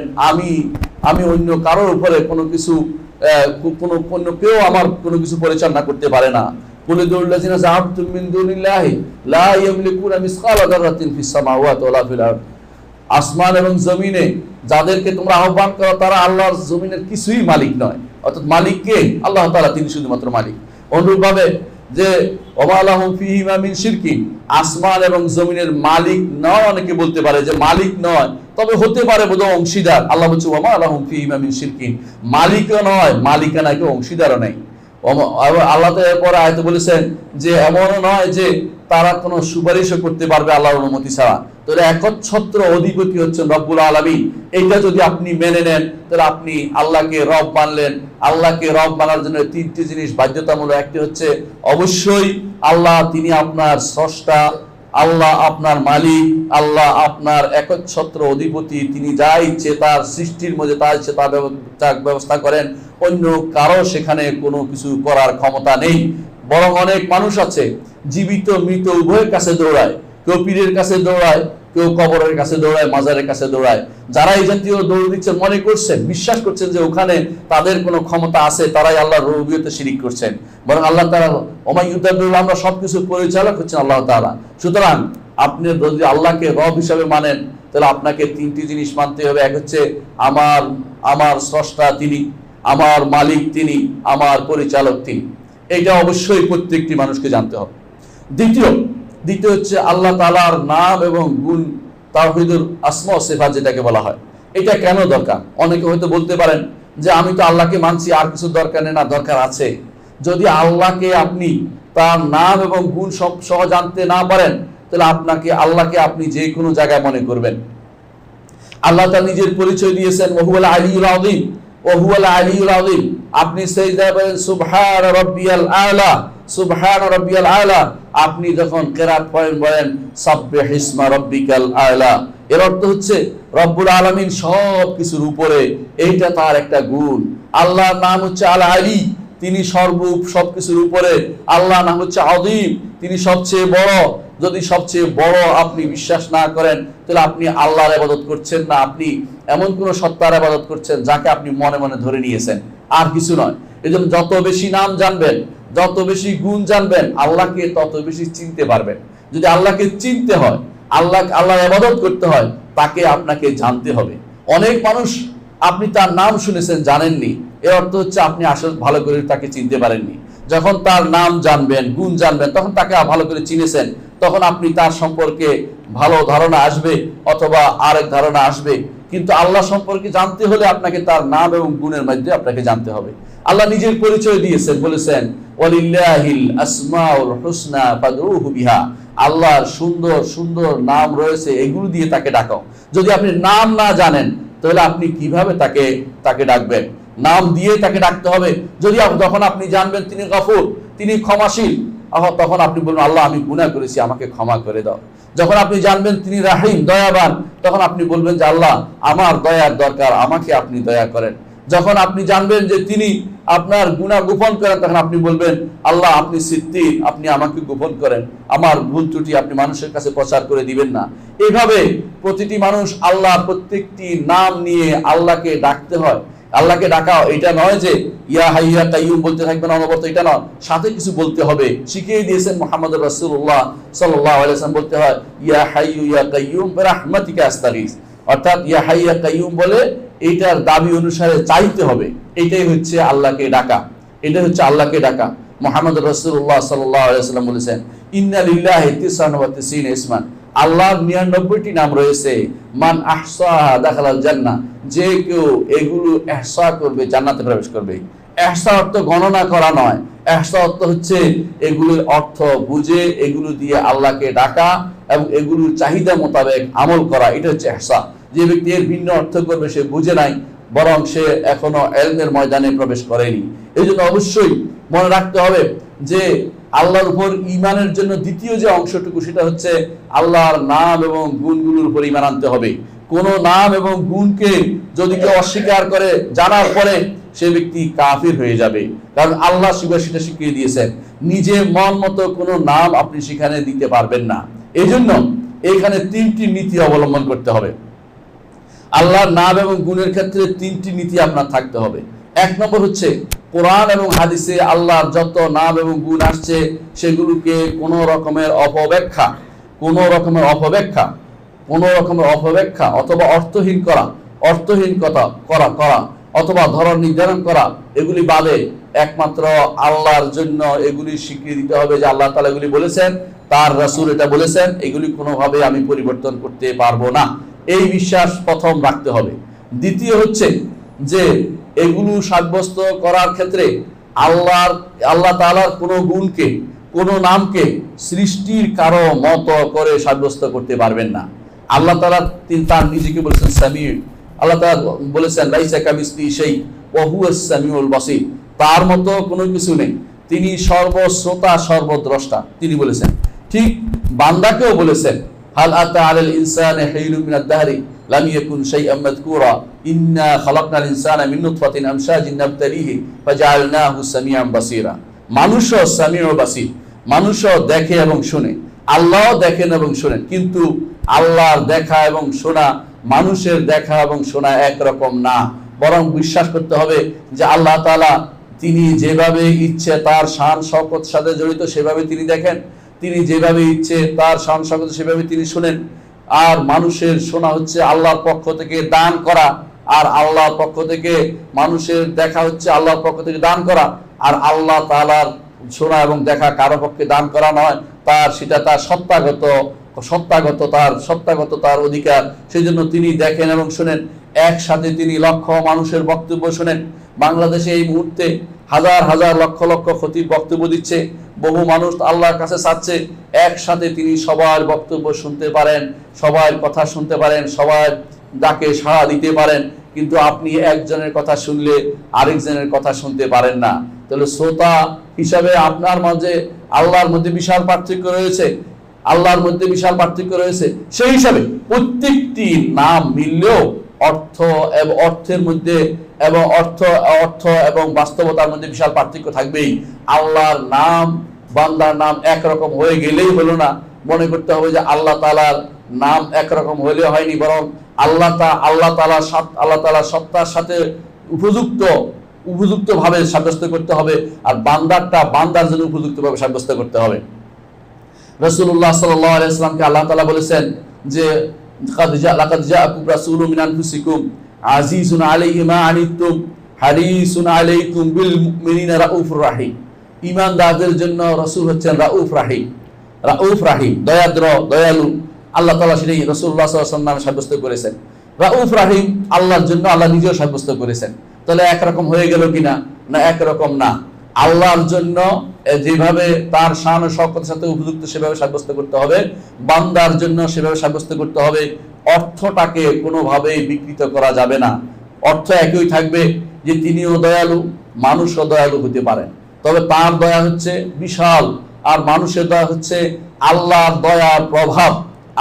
আমি অন্য কারোর উপরে কোনো কিছু কেউ আমার কোনো কিছু পরিচালনা করতে পারে না। আসমান এবং জমিনে যাদেরকে তোমরা আহ্বান করো তারা আল্লাহর জমিনের কিছুই মালিক নয়, অর্থাৎ মালিক কে? আল্লাহ তাআলা, তিনি শুধুমাত্র মালিক। অনুরূপভাবে যে ওমা লাহুম ফীহিমা মিন শিরকিন, আসমান এবং জমিনের মালিক নয়, অনেকে বলতে পারে যে মালিক নয়, তবে হতে পারে বোধহয় অংশীদার। আল্লাহ বলছে ওমা লাহুম ফীহিমা মিন শিরকিন, মালিকও নয়, মালিকানা কেউ অংশীদারও নেই। আল্লাহ পরে আয়াতে বলেছেন যে এমনও নয় যে তারা কোনো সুপারিশও করতে পারবে আল্লাহর অনুমতি ছাড়া। তো একচ্ছত্র অধিপতি হচ্ছেন রব্বুল আলামিন। এইটা যদি আপনি মেনে নেন তাহলে আপনি আল্লাহকে রব মানলেন। আল্লাহকে রব মানার জন্য তিনটি জিনিস বাধ্যতামূলক। একটি হচ্ছে অবশ্যই আল্লাহ তিনি আপনার স্রষ্টা, আল্লাহ আপনার মালিক, আল্লাহ আপনার একচ্ছত্র অধিপতি, তিনি যা ইচ্ছে তার সৃষ্টির মধ্যে তা ইচ্ছে তা ব্যবস্থা করেন, অন্য কারো সেখানে কোনো কিছু করার ক্ষমতা নেই। বরং অনেক মানুষ আছে জীবিত মৃত উভয়ের কাছে দৌড়ায়, কেউ পীরের কাছে দৌড়ায়, কেউ কবরের কাছে দৌড়ায়, মাজারের কাছে দৌড়ায়। যারা এই জাতীয় দৌড় দিচ্ছেন, মনে করছেন, বিশ্বাস করছেন যে ওখানে তাদের কোনো ক্ষমতা আছে, তারাই আল্লাহর রুবুবিয়তে শিরিক করছেন। বরং আল্লাহ তাআলা ওমাই ইউদাব্বিরুল আমরা সবকিছু পরিচালক হচ্ছেন আল্লাহ তাআলা। সুতরাং আপনি যদি আল্লাহকে রব হিসাবে মানেন, তাহলে আপনাকে তিনটি জিনিস মানতে হবে। এক হচ্ছে আমার স্রষ্টা তিনি, আমার মালিক তিনি, আমার পরিচালক তিনি। এটা অবশ্যই প্রত্যেকটি মানুষকে জানতে হবে। দ্বিতীয় হচ্ছে আল্লাহ তাআলার নাম এবং গুণ, তাওহীদুল আসমা ওয়া সিফাত যেটাকে বলা হয়। এটা কেন দরকার? অনেকে হয়তো বলতে পারেন যে আমি তো আল্লাহকে মানছি, আর কিছু দরকার নেই। না, দরকার আছে। যদি আল্লাহকে আপনি তার নাম এবং গুণ সহ জানতে না পারেন, তাহলে আল্লাহকে আপনি যে কোনো জায়গায় মনে করবেন। আল্লাহ তাআলা নিজের পরিচয় দিয়েছেন ওয়াহুয়াল আলিয়ুল আযীম, ওয়াহুয়াল আলিয়ুল আযীম। আপনি সিজদায় বলেন সুবহান রাব্বিয়াল আলা, সুবহান রাব্বিয়াল আলা। আপনি যখন কিরাত পড়েন বলেন সাব্বিহ ইসমা রাব্বিকাল আলা। এর অর্থ হচ্ছে রব্বুল আলামিন সব কিছুর উপরে, এইটা তার একটা গুণ। আল্লাহর নাম হচ্ছে আল আলী, তিনি সবকিছুর উপরে। আল্লাহর নাম হচ্ছে আযীম, তিনি সবচেয়ে বড়। যদি সবচেয়ে বড় আপনি বিশ্বাস না করেন, তাহলে আপনি আল্লাহর ইবাদত করছেন না, আপনি এমন কোন সত্তার ইবাদত করছেন যাকে আপনি মনে মনে ধরে নিয়েছেন, আর কিছু নয়। এজন্য যত বেশি নাম জানবেন, যত বেশি গুণ জানবেন, আল্লাহকে তত বেশি চিনতে পারবেন। যদি আল্লাহকে চিনতে হয়, আল্লাহর ইবাদত করতে হয়, তাকে আপনাকে জানতে হবে। অনেক মানুষ আপনি তার নাম শুনেছেন, জানেননি। এর অর্থ হচ্ছে আপনি আসলে ভালো করে তাকে চিনতে পারেননি। যখন তার নাম জানবেন, গুণ জানবেন, তখন তাকে ভালো করে চিনেছেন, তখন আপনি তার সম্পর্কে ভালো ধারণা আসবে অথবা আরেক ধারণা আসবে। কিন্তু আল্লাহ সম্পর্কে জানতে হলে আপনাকে তার নাম এবং গুণের মধ্যে আপনাকে জানতে হবে। আল্লাহ নিজের পরিচয় দিয়েছেন, বলেছেন ওয়ালিল্লাহিল আসমাউল হুসনা ফাদউহু বিহা। আল্লাহর সুন্দর সুন্দর নাম রয়েছে, এগুলো দিয়ে তাকে ডাকো। যদি আপনি নাম না জানেন, তাহলে আপনি কিভাবে তাকে ডাকবেন? নাম দিয়ে তাকে ডাকতে হবে। যদি যখন আপনি জানবেন তিনি গফুর, তিনি ক্ষমাশীল, তখন আপনি বলবেন আল্লাহ আমি গুনাহ করেছি, আমাকে ক্ষমা করে দাও। যখন আপনি জানবেন তিনি রাহিম, দয়াবান, তখন আপনি বলবেন যে আল্লাহ আমার দয়ার দরকার, আমাকে আপনি দয়া করেন। যখন আপনি জানবেন যে তিনি আপনার গুনাহ গোপন করেন, তখন আপনি বলবেন আল্লাহ আপনি সিদ্দিক, আপনি আমাকে গোপন করেন, আমার ভুল ত্রুটি আপনি মানুষের কাছে প্রচার করে দিবেন না। এইভাবে প্রতিটি মানুষ আল্লাহ প্রত্যেকটি নাম নিয়ে আল্লাহকে ডাকতে হয়। আল্লাহকে ডাকা এটা নয় যে ইয়া হাই ইয়া কাইয়ুম বলতে থাকবেন অনবরত, এটা নয়, সাথে কিছু বলতে হবে। শিখিয়ে দিয়েছেন মুহাম্মদুর রাসূলুল্লাহ সাল্লাল্লাহু আলাইহি ওয়াসাল্লাম, বলতে হয় ইয়া হাইয়ু ইয়া কাইয়ুম বিরাহমাতিকা আস্তাগীস। অর্থাৎ ইয়া হাই ইয়া কাইয়ুম বলে এইটার দাবি অনুসারে চাইতে হবে। এটাই হচ্ছে আল্লাহকে ডাকা, এটা হচ্ছে আল্লাহকে ডাকা। মুহাম্মদুর রাসূলুল্লাহ সাল্লাল্লাহু আলাইহি ওয়াসাল্লাম বলেছেন ইন্না লিল্লাহি 99 ইসমান, আল্লাহর 99টি নাম রয়েছে। মান আহসাহা দাখালাল জান্নাহ, যে কেউ এগুলো ইহসা করবে জান্নাতে প্রবেশ করবে। ইহসা অর্থ গণনা করা নয়, ইহসা অর্থ হচ্ছে এগুলোর অর্থ বুঝে এগুলো দিয়ে আল্লাহকে ডাকা এবং এগুলোর চাহিদা মোতাবেক আমল করা, এটা হচ্ছে ইহসা। যে ব্যক্তি এর ভিন্ন অর্থ করবে সে বুঝে নাই, বরং সে এখনো ইলমের ময়দানে প্রবেশ করেনি। এই জন্য অবশ্যই মনে রাখতে হবে যে আল্লাহর উপর ঈমানের জন্য দ্বিতীয় যে অংশটুকু, সেটা হচ্ছে আল্লাহর নাম এবং গুণগুলোর উপর ঈমান আনতে হবে। কোন নাম এবং গুণকে যদি কেউ অস্বীকার করে জানার পরে, সে ব্যক্তি কাফির হয়ে যাবে। কারণ আল্লাহ সেটা শিখিয়ে দিয়েছেন, নিজের মন মতো কোনো নাম আপনি সেখানে দিতে পারবেন না। এই জন্য এখানে 3টি নীতি অবলম্বন করতে হবে। আল্লাহর নাম এবং গুণের ক্ষেত্রে 3টি নীতি আপনার থাকতে হবে। 1 নম্বর হচ্ছে কোরআন এবং হাদিসে আল্লাহর যত নাম এবং গুণ আসছে, সেগুলোকে কোনো রকমের অপব্যাখ্যা অথবা অর্থহীন কথা করা অথবা ধরন নির্ধারণ করা, এগুলি বাদে একমাত্র আল্লাহর জন্য এগুলি স্বীকৃতি দিতে হবে যে আল্লাহ তাআলা এগুলি বলেছেন, তার রাসূল এটা বলেছেন, এগুলি কোনোভাবে আমি পরিবর্তন করতে পারবো না, এই বিশ্বাস প্রথম রাখতে হবে। দ্বিতীয় হচ্ছে যে এগুলো সাব্যস্ত করার ক্ষেত্রে আল্লাহ তাআলার কোনো গুণকে, কোনো নামকে সৃষ্টির কারো মত করে সাব্যস্ত করতে পারবেন না। আল্লাহ তাআলা তিনি তার নিজেকে বলেছেন সামিউ। আল্লাহ তাআলা বলেছেন লাইসা কামিসলিহি শাই ওয়া হুয়াস সামিউল বাসীর, তার মতো কোনো কিছু নেই, তিনি সর্বশ্রোতা সর্বদ্রষ্টা, তিনি বলেছেন। ঠিক বান্দাকেও বলেছেন হাল আতা আলাল ইনসানি হিনুম মিনাদ দাহরি লাম ইয়াকুন শাইআম মাযকুরা ইন্না খালাকনাল ইনসানা মিন নুতফাতিন আমশাজিন নাবতালিহি ফাজআলনাহু সামিআন বাসীরা। মানুষও সামিউ বাসীর, মানুষও দেখে এবং শুনে, আল্লাহও দেখেন এবং শুনেন, কিন্তু আল্লাহর দেখা এবং শোনা মানুষের দেখা এবং শোনা একরকম না, বরং বিশ্বাস করতে হবে যে আল্লাহ তাআলা তিনি যেভাবে ইচ্ছে তার শান শওকত সাথে জড়িত সেভাবে তিনি দেখেন, তিনি যেভাবে ইচ্ছে তার শান শওকত সেভাবে তিনি শুনেন। আর মানুষের শোনা হচ্ছে আল্লাহর পক্ষ থেকে দান করা, আর আল্লাহর পক্ষ থেকে মানুষের দেখা হচ্ছে আল্লাহর পক্ষ থেকে দান করা। আর আল্লাহ তাআলার শোনা এবং দেখা কারো পক্ষে দান করা নয়, তার সেটা তার সত্তাগত তার অধিকার। সেই জন্য তিনি দেখেন এবং শোনেন। একসাথে তিনি লক্ষ মানুষের বক্তব্য শোনেন। বাংলাদেশে এই মুহূর্তে হাজার হাজার লক্ষ লক্ষ খতিব বক্তব্য দিচ্ছে, বহু মানুষ আল্লাহর কাছে চাচ্ছে, একসাথে তিনি সবার বক্তব্য শুনতে পারেন, সবার কথা শুনতে পারেন, সবার ডাকে সাড়া দিতে পারেন। কিন্তু আপনি একজনের কথা শুনলে আরেকজনের কথা শুনতে পারেন না। তাহলে শ্রোতা হিসাবে আপনার মাঝে আল্লাহর মধ্যে বিশাল পার্থক্য রয়েছে, আল্লাহর মধ্যে বিশাল পার্থক্য রয়েছে। সেই হিসাবে প্রত্যেকটি নাম মিললেও অর্থের মধ্যে এবং অর্থ এবং বাস্তবতার মধ্যে বিশাল পার্থক্য থাকবেই। আল্লাহর নাম বান্দার নাম একরকম হয়ে গেলেই হলো না, মনে করতে হবে যে আল্লাহ তাআলার নাম একরকম হলে হয়নি, বরং আল্লাহ তাআলার সত্তার সাথে উপযুক্ত ভাবে সাব্যস্ত করতে হবে, আর বান্দার জন্য উপযুক্ত ভাবে সাব্যস্ত করতে হবে। রাসূলুল্লাহ সাল্লাল্লাহু আলাইহি ওয়াসাল্লামকে আল্লাহ তাআলা বলেছেন যে লাকাদ জাআকুম রাসূলুম মিন আনফুসিকুম আজিজুন আলাইহি মা আনিতুম হারিসুন আলাইকুম বিল মুমিনিনা রাউফুর রাহিম। ঈমানদারদের জন্য রাসূল হচ্ছেন রাউফ রাহিম, দয়ালু। আল্লাহ তাআলা সেটাই রাসূলুল্লাহ সাল্লাল্লাহু আলাইহি ওয়াসাল্লাম সাব্যস্ত করেছেন। রাউফ রাহিম আল্লাহর জন্য আল্লাহ নিজেও সাব্যস্ত করেছেন। তাহলে একরকম হয়ে গেল কিনা? না, একরকম না। আল্লাহর জন্য যেভাবে তার শান ও শওকতের সাথে উপযুক্ত সেভাবে সাব্যস্ত করতে হবে, বান্দার জন্য সেভাবে সাব্যস্ত করতে হবে। অর্থটাকে কোনোভাবেই বিকৃত করা যাবে না। অর্থ একই থাকবে যে তিনিও দয়ালু, মানুষও দয়ালু হতে পারেন, তবে তার দয়া হচ্ছে বিশাল, আর মানুষের দয়া হচ্ছে আল্লাহর দয়ার প্রভাব।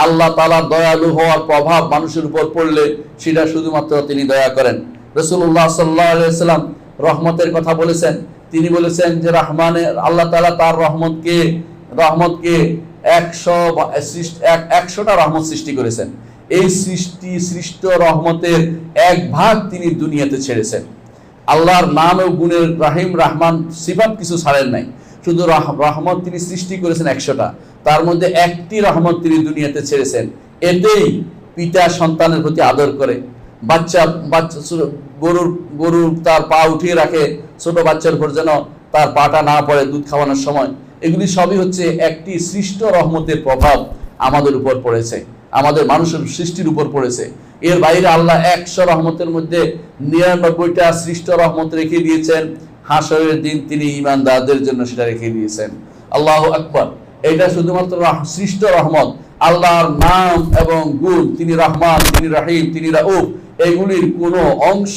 আল্লাহ তাআলার দয়ালু হওয়ার প্রভাব মানুষের উপর পড়লে সেটা শুধুমাত্র তিনি দয়া করেন। রাসূলুল্লাহ সাল্লাল্লাহু আলাইহি ওয়াসাল্লাম রহমতের কথা বলেছেন। তিনি বলেছেন যে আল্লাহ তাআলা তার রহমতকে 100টা রহমত সৃষ্টি করেছেন। এই সৃষ্ট রহমতের এক ভাগ তিনি দুনিয়াতে ছেড়েছেন। আল্লাহর নাম ও গুণের রাহিম রহমান সিফাত কিছু ছাড়েন নাই, শুধু রহমত তিনি সৃষ্টি করেছেন 100টা, তার মধ্যে একটি রহমত তিনি দুনিয়াতে ছেড়েছেন। এতেই পিতা সন্তানের প্রতি আদর করে, বাচ্চা গরুর তার পা উঠিয়ে রাখে ছোট বাচ্চার উপর যেন তার পাটা না পড়ে দুধ খাওয়ানোর সময়। এগুলি সবই হচ্ছে একটি সৃষ্ট রহমতের প্রভাব আমাদের উপর পড়েছে, আমাদের মানুষের সৃষ্টির উপর পড়েছে। এর বাইরে আল্লাহ 100 রহমতের মধ্যে 99টা সৃষ্ট রহমত রেখে দিয়েছেন। হাসরের দিন তিনি ঈমানদারদের জন্য সেটা রেখে দিয়েছেন। আল্লাহু আকবার। এটা শুধুমাত্র সৃষ্ট রহমত। আল্লাহর নাম এবং গুণ, তিনি রহমান, তিনি রহিম, তিনি রাউফ, এগুলির কোনো অংশ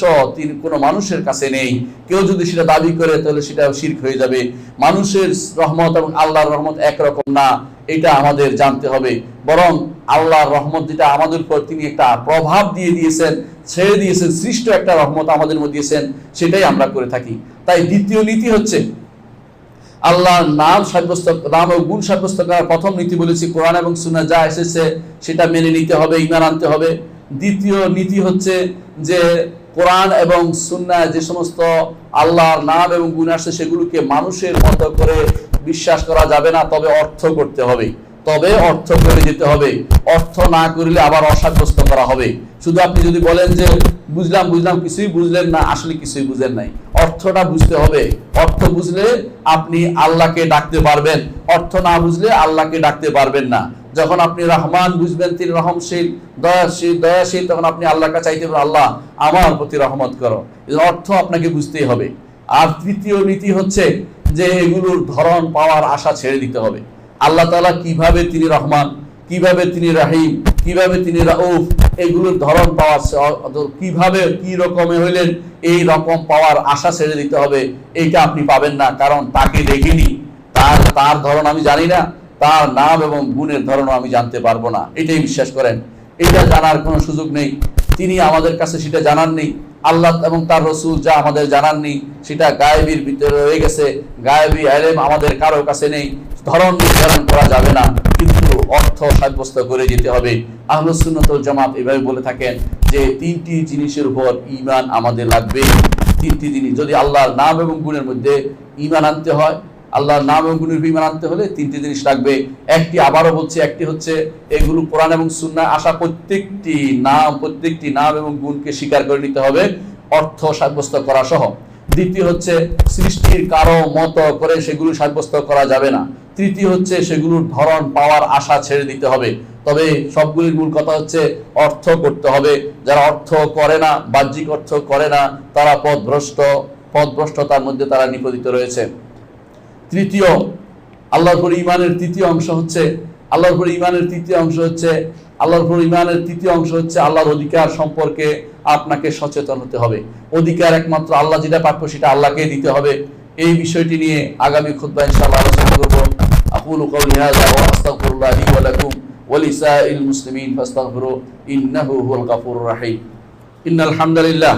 কোনো মানুষের কাছে নেই। কেউ যদি সেটা দাবি করে তাহলে সেটা শিরক হয়ে যাবে। মানুষের রহমত এবং আল্লাহর রহমত একরকম না, এটা আমাদের জানতে হবে। বরং আল্লাহর রহমত যেটা আমাদের উপর তিনি একটা প্রভাব দিয়ে দিয়েছেন, ছেড়ে দিয়েছেন, সৃষ্ট একটা রহমত আমাদের মধ্যে দিয়েছেন, সেটাই আমরা করে থাকি। তাই দ্বিতীয় নীতি হচ্ছে আল্লাহর নাম ও গুণ সাব্যস্ত করার প্রথম নীতি বলেছি, কোরআন এবং সুন্নাহ যা এসেছে সেটা মেনে নিতে হবে, ঈমান আনতে হবে। দ্বিতীয় নীতি হচ্ছে যে কোরআন এবং সুন্নাহ যে সমস্ত আল্লাহর নাম এবং গুণ আসছে সেগুলোকে মানুষের মতো করে বিশ্বাস করা যাবে না, তবে অর্থ করতে হবে, অর্থ করে যেতে হবে। অর্থ না করলে আবার অসাব্যস্ত করা হবে। শুধু আপনি যদি বলেন যে বুঝলাম কিছুই বুঝলেন না, আসলে কিছুই বুঝেন নাই। অর্থটা বুঝতে হবে। অর্থ বুঝলে আপনি আল্লাহকে ডাকতে পারবেন, অর্থ না বুঝলে আল্লাহকে ডাকতে পারবেন না। যখন আপনি রহমান বুঝবেন, তিনি রহমশীল, দয়াশীল, তখন আপনি আল্লাহর কাছে চাইতে পারেন, আল্লাহ আমার প্রতি রহমত করো। অর্থ আপনাকে বুঝতেই হবে। আর তৃতীয় নীতি হচ্ছে যে এগুলোর ধরন পাওয়ার আশা ছেড়ে দিতে হবে। আল্লাহ তাআলা কিভাবে তিনি রহমান, কিভাবে তিনি রাহিম, কিভাবে তিনি রাউফ, এগুলোর ধরন পাওয়ার কিভাবে কি রকমে হইলেন, এই রকম পাওয়ার আশা ছেড়ে দিতে হবে। এইটা আপনি পাবেন না, কারণ তাকে দেখিনি, তার ধরন আমি জানি না, তার নাম এবং গুণের ধরন আমি জানতে পারবো না। এটাই বিশ্বাস করেন। এটা জানার কোনো সুযোগ নেই, তিনি আমাদের কাছে সেটা জানাননি। আল্লাহ এবং তার রাসূল যা আমাদের জানাননি সেটা গায়েবীর ভিতরে রয়ে গেছে। গায়েবী ইলম আমাদের কারো কাছে নেই, ধরন নির্ধারণ করা যাবে না। কিন্তু অর্থ সাব্যস্ত করে যেতে হবে। আহলুস সুন্নাত ওয়াল জামাত এভাবে বলে থাকেন যে তিনটি জিনিসের উপর ঈমান আমাদের লাগবে। তিনটি জিনিস, যদি আল্লাহর নাম এবং গুণের মধ্যে ঈমান আনতে হয়, আল্লাহর নাম এবং গুণের ঈমান আনতে হলে তিনটি জিনিস লাগবে। একটি, আবারও বলছি, একটি হচ্ছে এগুলো কোরআন এবং সুন্নাহ আসা প্রত্যেকটি নাম এবং গুণকে স্বীকার করে নিতে হবে, অর্থ সাব্যস্ত করা সহ। দ্বিতীয় হচ্ছে সৃষ্টির কারো মতো করে সেগুলো সাব্যস্ত করা যাবে না। তৃতীয় হচ্ছে সেগুলোর ধরন পাওয়ার আশা ছেড়ে দিতে হবে। তবে সবগুলির মূল কথা হচ্ছে অর্থ করতে হবে। যারা অর্থ করে না, বাহ্যিক অর্থ করে না, তারা পথভ্রষ্টতার মধ্যে তারা নিপতিত রয়েছে। তৃতীয়, আল্লাহর উপর ঈমানের তৃতীয় অংশ হচ্ছে আল্লাহর অধিকার সম্পর্কে আপনাকে সচেতন হতে হবে। অধিকার একমাত্র আল্লাহ যেটা প্রাপ্য সেটা আল্লাহকে দিতে হবে। এই বিষয়টি নিয়ে আগামী খুতবায় ইনশাআল্লাহ আলোচনা করব। আকুলু কওলি হাযা ওয়া আস্তাগফিরুল্লাহ লি ওয়া লাকুম ওয়া লিসাইরিল মুসলিমিন ফাস্তাগফিরু ইন্নাহু হুয়াল গাফুরুর রাহিম। ইন্নাল হামদালিল্লাহ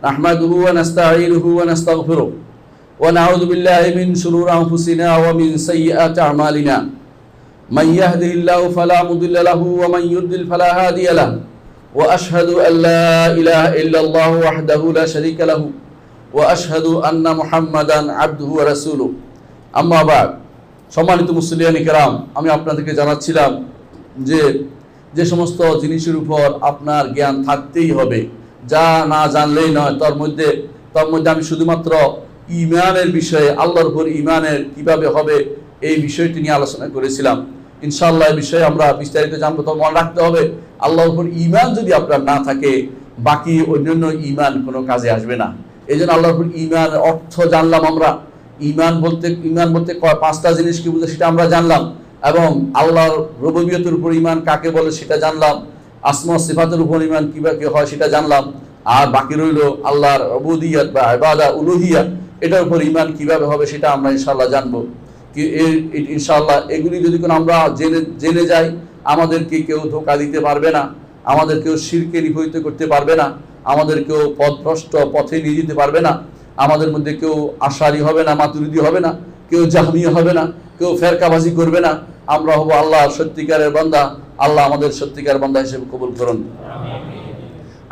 নাহমাদুহু ওয়া নাস্তাঈনুহু ওয়া নাস্তাগফিরুহু ওয়া নাউযু বিল্লাহি মিন শুরুরি আনফুসিনা ওয়া মিন সাইয়্যাতি আ'মালিনা। মান ইয়াহদিহিল্লাহু ফালা মুদিল্লা লাহু ওয়া মান ইউদ্লিল ফালা হাদিয়া লাহু। ওয়া আশহাদু আল লা ইলাহা ইল্লাল্লাহু ওয়াহদাহু লা শারীকা লাহু ওয়া আশহাদু আন্না মুহাম্মাদান আবদুহু ওয়া রাসূলুহু। আম্মা বা'দ। সম্মানিত মুসলিয়ানি কেরাম, আমি আপনাদেরকে জানাচ্ছিলাম যে সমস্ত জিনিসের উপর আপনার জ্ঞান থাকতেই হবে, যা না জানলেই নয়। তার মধ্যে আমি শুধুমাত্র ঈমানের বিষয়ে, আল্লাহর উপর ঈমানের কিভাবে হবে এই বিষয়টি নিয়ে আলোচনা করেছিলাম। ইনশাআল্লাহ এই বিষয়ে আমরা বিস্তারিত জানবো। তো মনে রাখতে হবে, আল্লাহর উপর ঈমান যদি আপনার না থাকে, বাকি অন্যান্য ঈমান কোনো কাজে আসবে না। এই জন্য আল্লাহর উপর ঈমানের অর্থ জানলাম আমরা। ঈমান বলতে পাঁচটা জিনিস কি বুঝে সেটা আমরা জানলাম, এবং আল্লাহর রুবুবিয়তের উপর ঈমান কাকে বলে সেটা জানলাম, আসমা সিফাতের উপর ঈমান কিভাবে হয় সেটা জানলাম, আর বাকি রইল আল্লাহর উবুদিয়ত বা ইবাদত উলুহিয়ত, এটার উপর ঈমান কিভাবে হবে সেটা আমরা ইনশাআল্লাহ জানবো। ইনশাআল্লাহ এগুলি যদি কোনো আমরা জেনে যাই, আমাদেরকে কেউ ধোঁকা দিতে পারবে না, আমাদের কেউ শিরকে নিপতিত করতে পারবে না, আমাদের কেউ পথভ্রষ্ট পথে নিয়ে যেতে পারবে না, আমাদের মধ্যে কেউ আশারি হবে না, মাতুরিদি হবে না, কেউ জাহমিয়া হবে না, কেউ ফেরকাবাজি করবে না। আমরা হব আল্লাহর সত্যিকারের বান্দা। আল্লাহ আমাদের সত্যিকারের বান্দা হিসেবে কবুল করুন।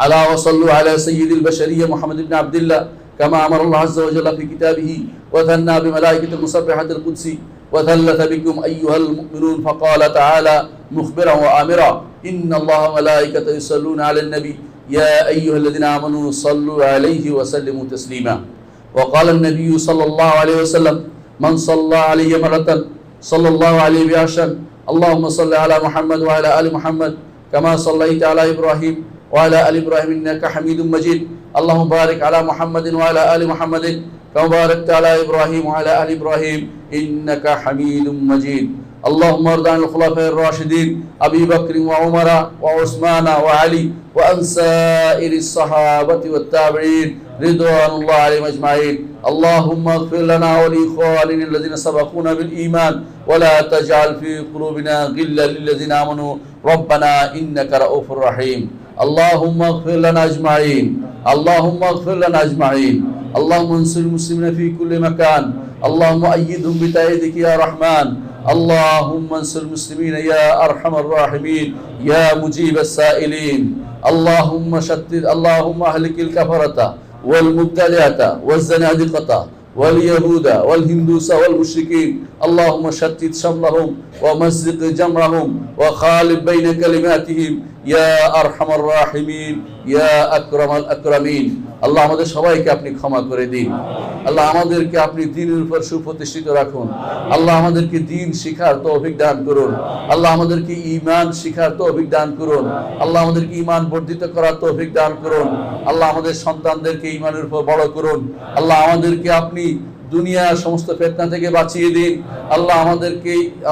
আলা ওয়া সাল্লু আলা সাইয়্যিদিল বাশারিয়্যা মুহাম্মদ ইবনে আব্দুল্লাহ কামা আমারা আল্লাহু আযজা ওয়া জাল্লা ফি কিতাবিহি ওয়া থান্না বিমালাইকাতিল মুসাব্বিহাতিল কুদসি ওয়া থাল্লাথা বিকুম আইয়ুহাল মুমিনুন ফাকালা তাআলা মুখবিরান ওয়া আমিরা ইন্নাল্লাহা ওয়া মালাইকাতাহু ইউসাল্লুনা আলান নবী ইয়া আইয়ুহাল্লাযিনা আমানু সাল্লু আলাইহি ওয়া সাল্লিমু তাসলিমা। ওয়া ক্বালা আন-নবী সাল্লাল্লাহু আলাইহি ওয়াসাল্লাম মান সাল্লা আলাইহি মারাতান সাল্লাল্লাহু আলাইহি ওয়া আশহাদ আল্লাহুম্মা সাল্লি আলা মুহাম্মদ ওয়া আলা আলি মুহাম্মদ কামা সাল্লাইতা আলা ইব্রাহিম ওয়া আলা আলি ইব্রাহিম ইন্নাকা হামিদুম মাজিদ। আল্লাহুম্মা বারিক আলা মুহাম্মাদিন ওয়া আলা আলি মুহাম্মাদিন কামা বারাকতা আলা ইব্রাহিম ওয়া আলা আলি ইব্রাহিম ইন্নাকা হামিদুম মাজিদ। اللهم ارض عن الخلفاء الراشدين ابي بكر وعمر وعثمان وعلي وعن سائر الصحابه والتابعين رضوان الله عليهم اجمعين. اللهم اغفر لنا ولاخواننا الذين سبقونا بالايمان ولا تجعل في قلوبنا غلا للذين امنوا ربنا انك رؤوف رحيم. اللهم اغفر لنا اجمعين. اللهم اغفر لنا اجمعين. اللهم انصر المسلمين في كل مكان. اللهم ايدهم بتأييدك يا رحمن. اللهم انصر المسلمين يا ارحم الراحمين يا مجيب السائلين. اللهم اهلك الكفرة والمبتدعة والزنادقة واليهود والهندوس والمشركين. اللهم شتت شملهم ومزق جمرهم وخالف بين كلماتهم يا ارحم الراحمين يا اكرم الاكرمين. আল্লাহ আমাদের সবাইকে আপনি ক্ষমা করে দিন। আল্লাহ আমাদেরকে আপনি দ্বীনের উপর সুপ্রতিষ্ঠিত রাখুন। আল্লাহ আমাদেরকে দ্বীন শিখার তৌফিক দান করুন। আল্লাহ আমাদেরকে ঈমান শিখার তৌফিক দান করুন। আল্লাহ আমাদেরকে ঈমান বর্ধিত করার তৌফিক দান করুন। আল্লাহ আমাদের সন্তানদেরকে ঈমানের উপর বড় করুন। আল্লাহ আমাদেরকে আপনি দুনিয়ার সমস্ত ফিতনা থেকে বাঁচিয়ে দিন। আল্লাহ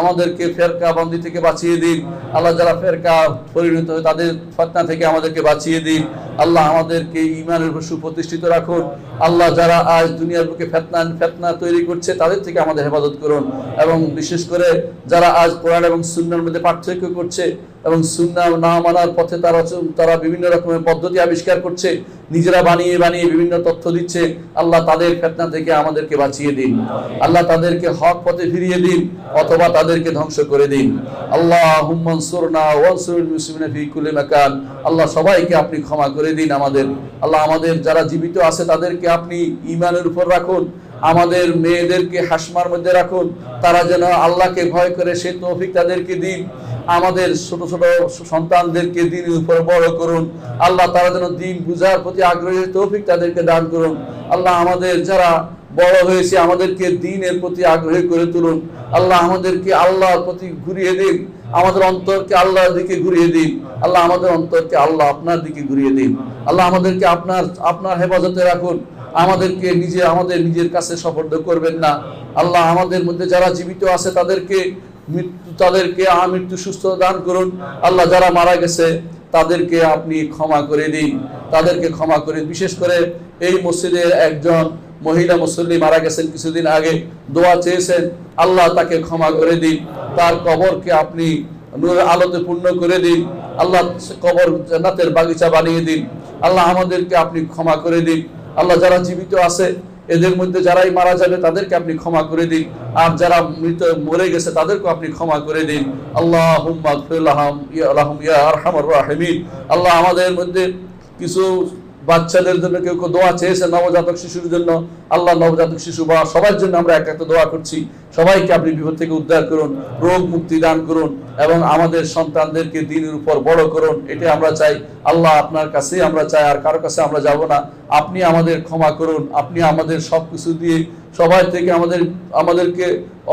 আমাদেরকে ফেরকাবন্দি থেকে বাঁচিয়ে দিন। আল্লাহ যারা ফেরকা পরিণত হয় তাদের ফিতনা থেকে আমাদেরকে বাঁচিয়ে দিন। আল্লাহ আমাদেরকে ঈমানের উপর সুপ্রতিষ্ঠিত রাখুন। আল্লাহ যারা আজ দুনিয়ার বুকে ফিতনা তৈরি করছে তাদের থেকে আমাদের হেফাজত করুন, এবং বিশেষ করে যারা আজ কোরআন এবং সুন্নাহর মধ্যে পার্থক্য করছে এবং সুন্নাহ না মানার পথে তারা বিভিন্ন রকমের পদ্ধতি আবিষ্কার করছে, নিজেরা বানিয়ে বিভিন্ন তথ্য দিচ্ছে, আল্লাহ তাদের ফিতনা থেকে আমাদেরকে বাঁচিয়ে দিন। আল্লাহ তাদেরকে হক পথে ফিরিয়ে দিন অথবা তাদেরকে ধ্বংস করে দিন। আল্লাহুম্মা আনসুরনা ওয়ানসুরুল মুসলিমিনা ফি কুল্লি মাকান। আল্লাহ সবাইকে আপনি ক্ষমা করে দিন। আল্লাহ আমাদের যারা জীবিত আছে তাদেরকে আপনি ঈমানের উপর রাখুন, আমাদের মেয়েদেরকে হাশমার মধ্যে রাখুন, তারা যেন আল্লাহকে ভয় করে সে তৌফিক তাদেরকে দিন। আমাদের ছোট ছোট সন্তানদেরকে দ্বীনের উপর বড় করুন। আল্লাহ তারা যেন দ্বীন বুঝার প্রতি আগ্রহী তৌফিক তাদেরকে দান করুন। আল্লাহ আমাদের যারা বড় হয়েছে আমাদেরকে দ্বীনের প্রতি আগ্রহী করে তুলুন। আল্লাহ আমাদেরকে আল্লাহর প্রতি ঘুরিয়ে দিন, আমাদের অন্তরকে আল্লাহর দিকে ঘুরিয়ে দিন। আল্লাহ আমাদের অন্তরকে আল্লাহ আপনার দিকে ঘুরিয়ে দিন। আল্লাহ আমাদেরকে আপনার হেফাজতে রাখুন। আমাদেরকে আমাদের নিজের কাছে সুপর্দ করবেন না। আল্লাহ আমাদের মধ্যে যারা জীবিত আছে তাদেরকে মৃত্যু সুস্থ দান করুন। আল্লাহ যারা মারা গেছে তাদেরকে আপনি ক্ষমা করে দিন, তাদেরকে ক্ষমা করে। বিশেষ করে এই মসজিদের একজন মহিলা মুসল্লি মারা গেছেন কিছুদিন আগে, দোয়া চেয়েছেন, আল্লাহ তাকে ক্ষমা করে দিন, তার কবরকে আপনি নূরের আলোতে পূর্ণ করে দিন। আল্লাহ কবর জান্নাতের বাগিচা বানিয়ে দিন। আল্লাহ আমাদেরকে আপনি ক্ষমা করে দিন। আল্লাহ যারা জীবিত আছে এদের মধ্যে যারাই মারা যাবে তাদেরকে আপনি ক্ষমা করে দিন, আর যারা মরে গেছে তাদেরকে আপনি ক্ষমা করে দিন। আল্লাহুম্মা গফির লাহুম ইয়া আরহামার রাহিমিন। আল্লাহ আমাদের মধ্যে কিছু বাচ্চাদের জন্য কেউ দোয়া চেয়েছে, নবজাতক শিশুর জন্য, আল্লাহ নবজাতক শিশু বা সবার জন্য আমরা একটা দোয়া করছি। সবাইকে আপনি বিপদ থেকে উদ্ধার করুন, রোগ মুক্তি দান করুন, এবং আমাদের সন্তানদেরকে দ্বীনের উপর বড় করুন। এটা আমরা চাই। আল্লাহ আপনার কাছেই আমরা চাই, আর কারো কাছে আমরা যাব না। আপনি আমাদের ক্ষমা করুন, আপনি আমাদের সবকিছু দিয়ে সবাই থেকে আমাদেরকে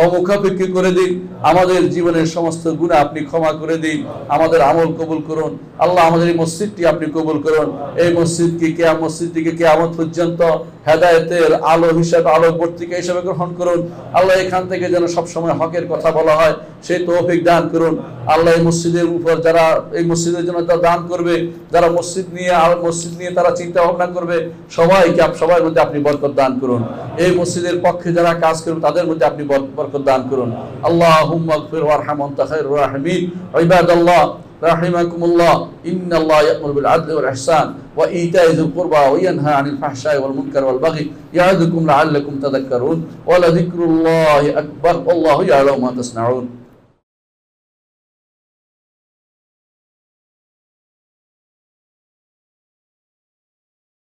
অমুখাপেক্ষী করে দিন। আমাদের জীবনের সমস্ত গুনাহ আপনি ক্ষমা করে দিন, আমাদের আমল কবুল করুন। আল্লাহ আমাদের এই মসজিদটি আপনি কবুল করুন। এই মসজিদটিকে কিয়ামত পর্যন্ত হেদায়েতের আলো হিসাবে, আলোকবর্তিকা হিসাবে গ্রহণ করুন। আল্লাহ এখান থেকে যেন সবসময় হকের কথা বলা হয় সেই তৌফিক দান করুন। আল্লাহ এই মসজিদের উপর যারা এই মসজিদের জন্য দান করবে, যারা মসজিদ নিয়ে তারা চিন্তা ভাবনা করবে, সবার মধ্যে আপনি বরকত দান করুন। এই মসজিদের পক্ষে যারা কাজ করবে তাদের মধ্যে আপনি বরকত দান করুন। আল্লাহুম্মা গফির ওয়ারহাম আনতা খায়রুর রাহিমিন। ইবাদাল্লাহ রাহিমাকুমুল্লাহ, ইন্নাল্লাহ ইয়া'মুরু বিল আদলি ওয়াল ইহসান ওয়া ইতা'i যিল কুরবা ওয়া ইয়ানহা আনিল ফাহশাই ওয়াল মুনকার ওয়াল বাগি ইয়া'যুকুম লা'আল্লাকুম তাযাক্কারুন ওয়া লাযিকরুল্লাহি আকবার ওয়াল্লাহু ইয়া'লামু মা তাসনাউন।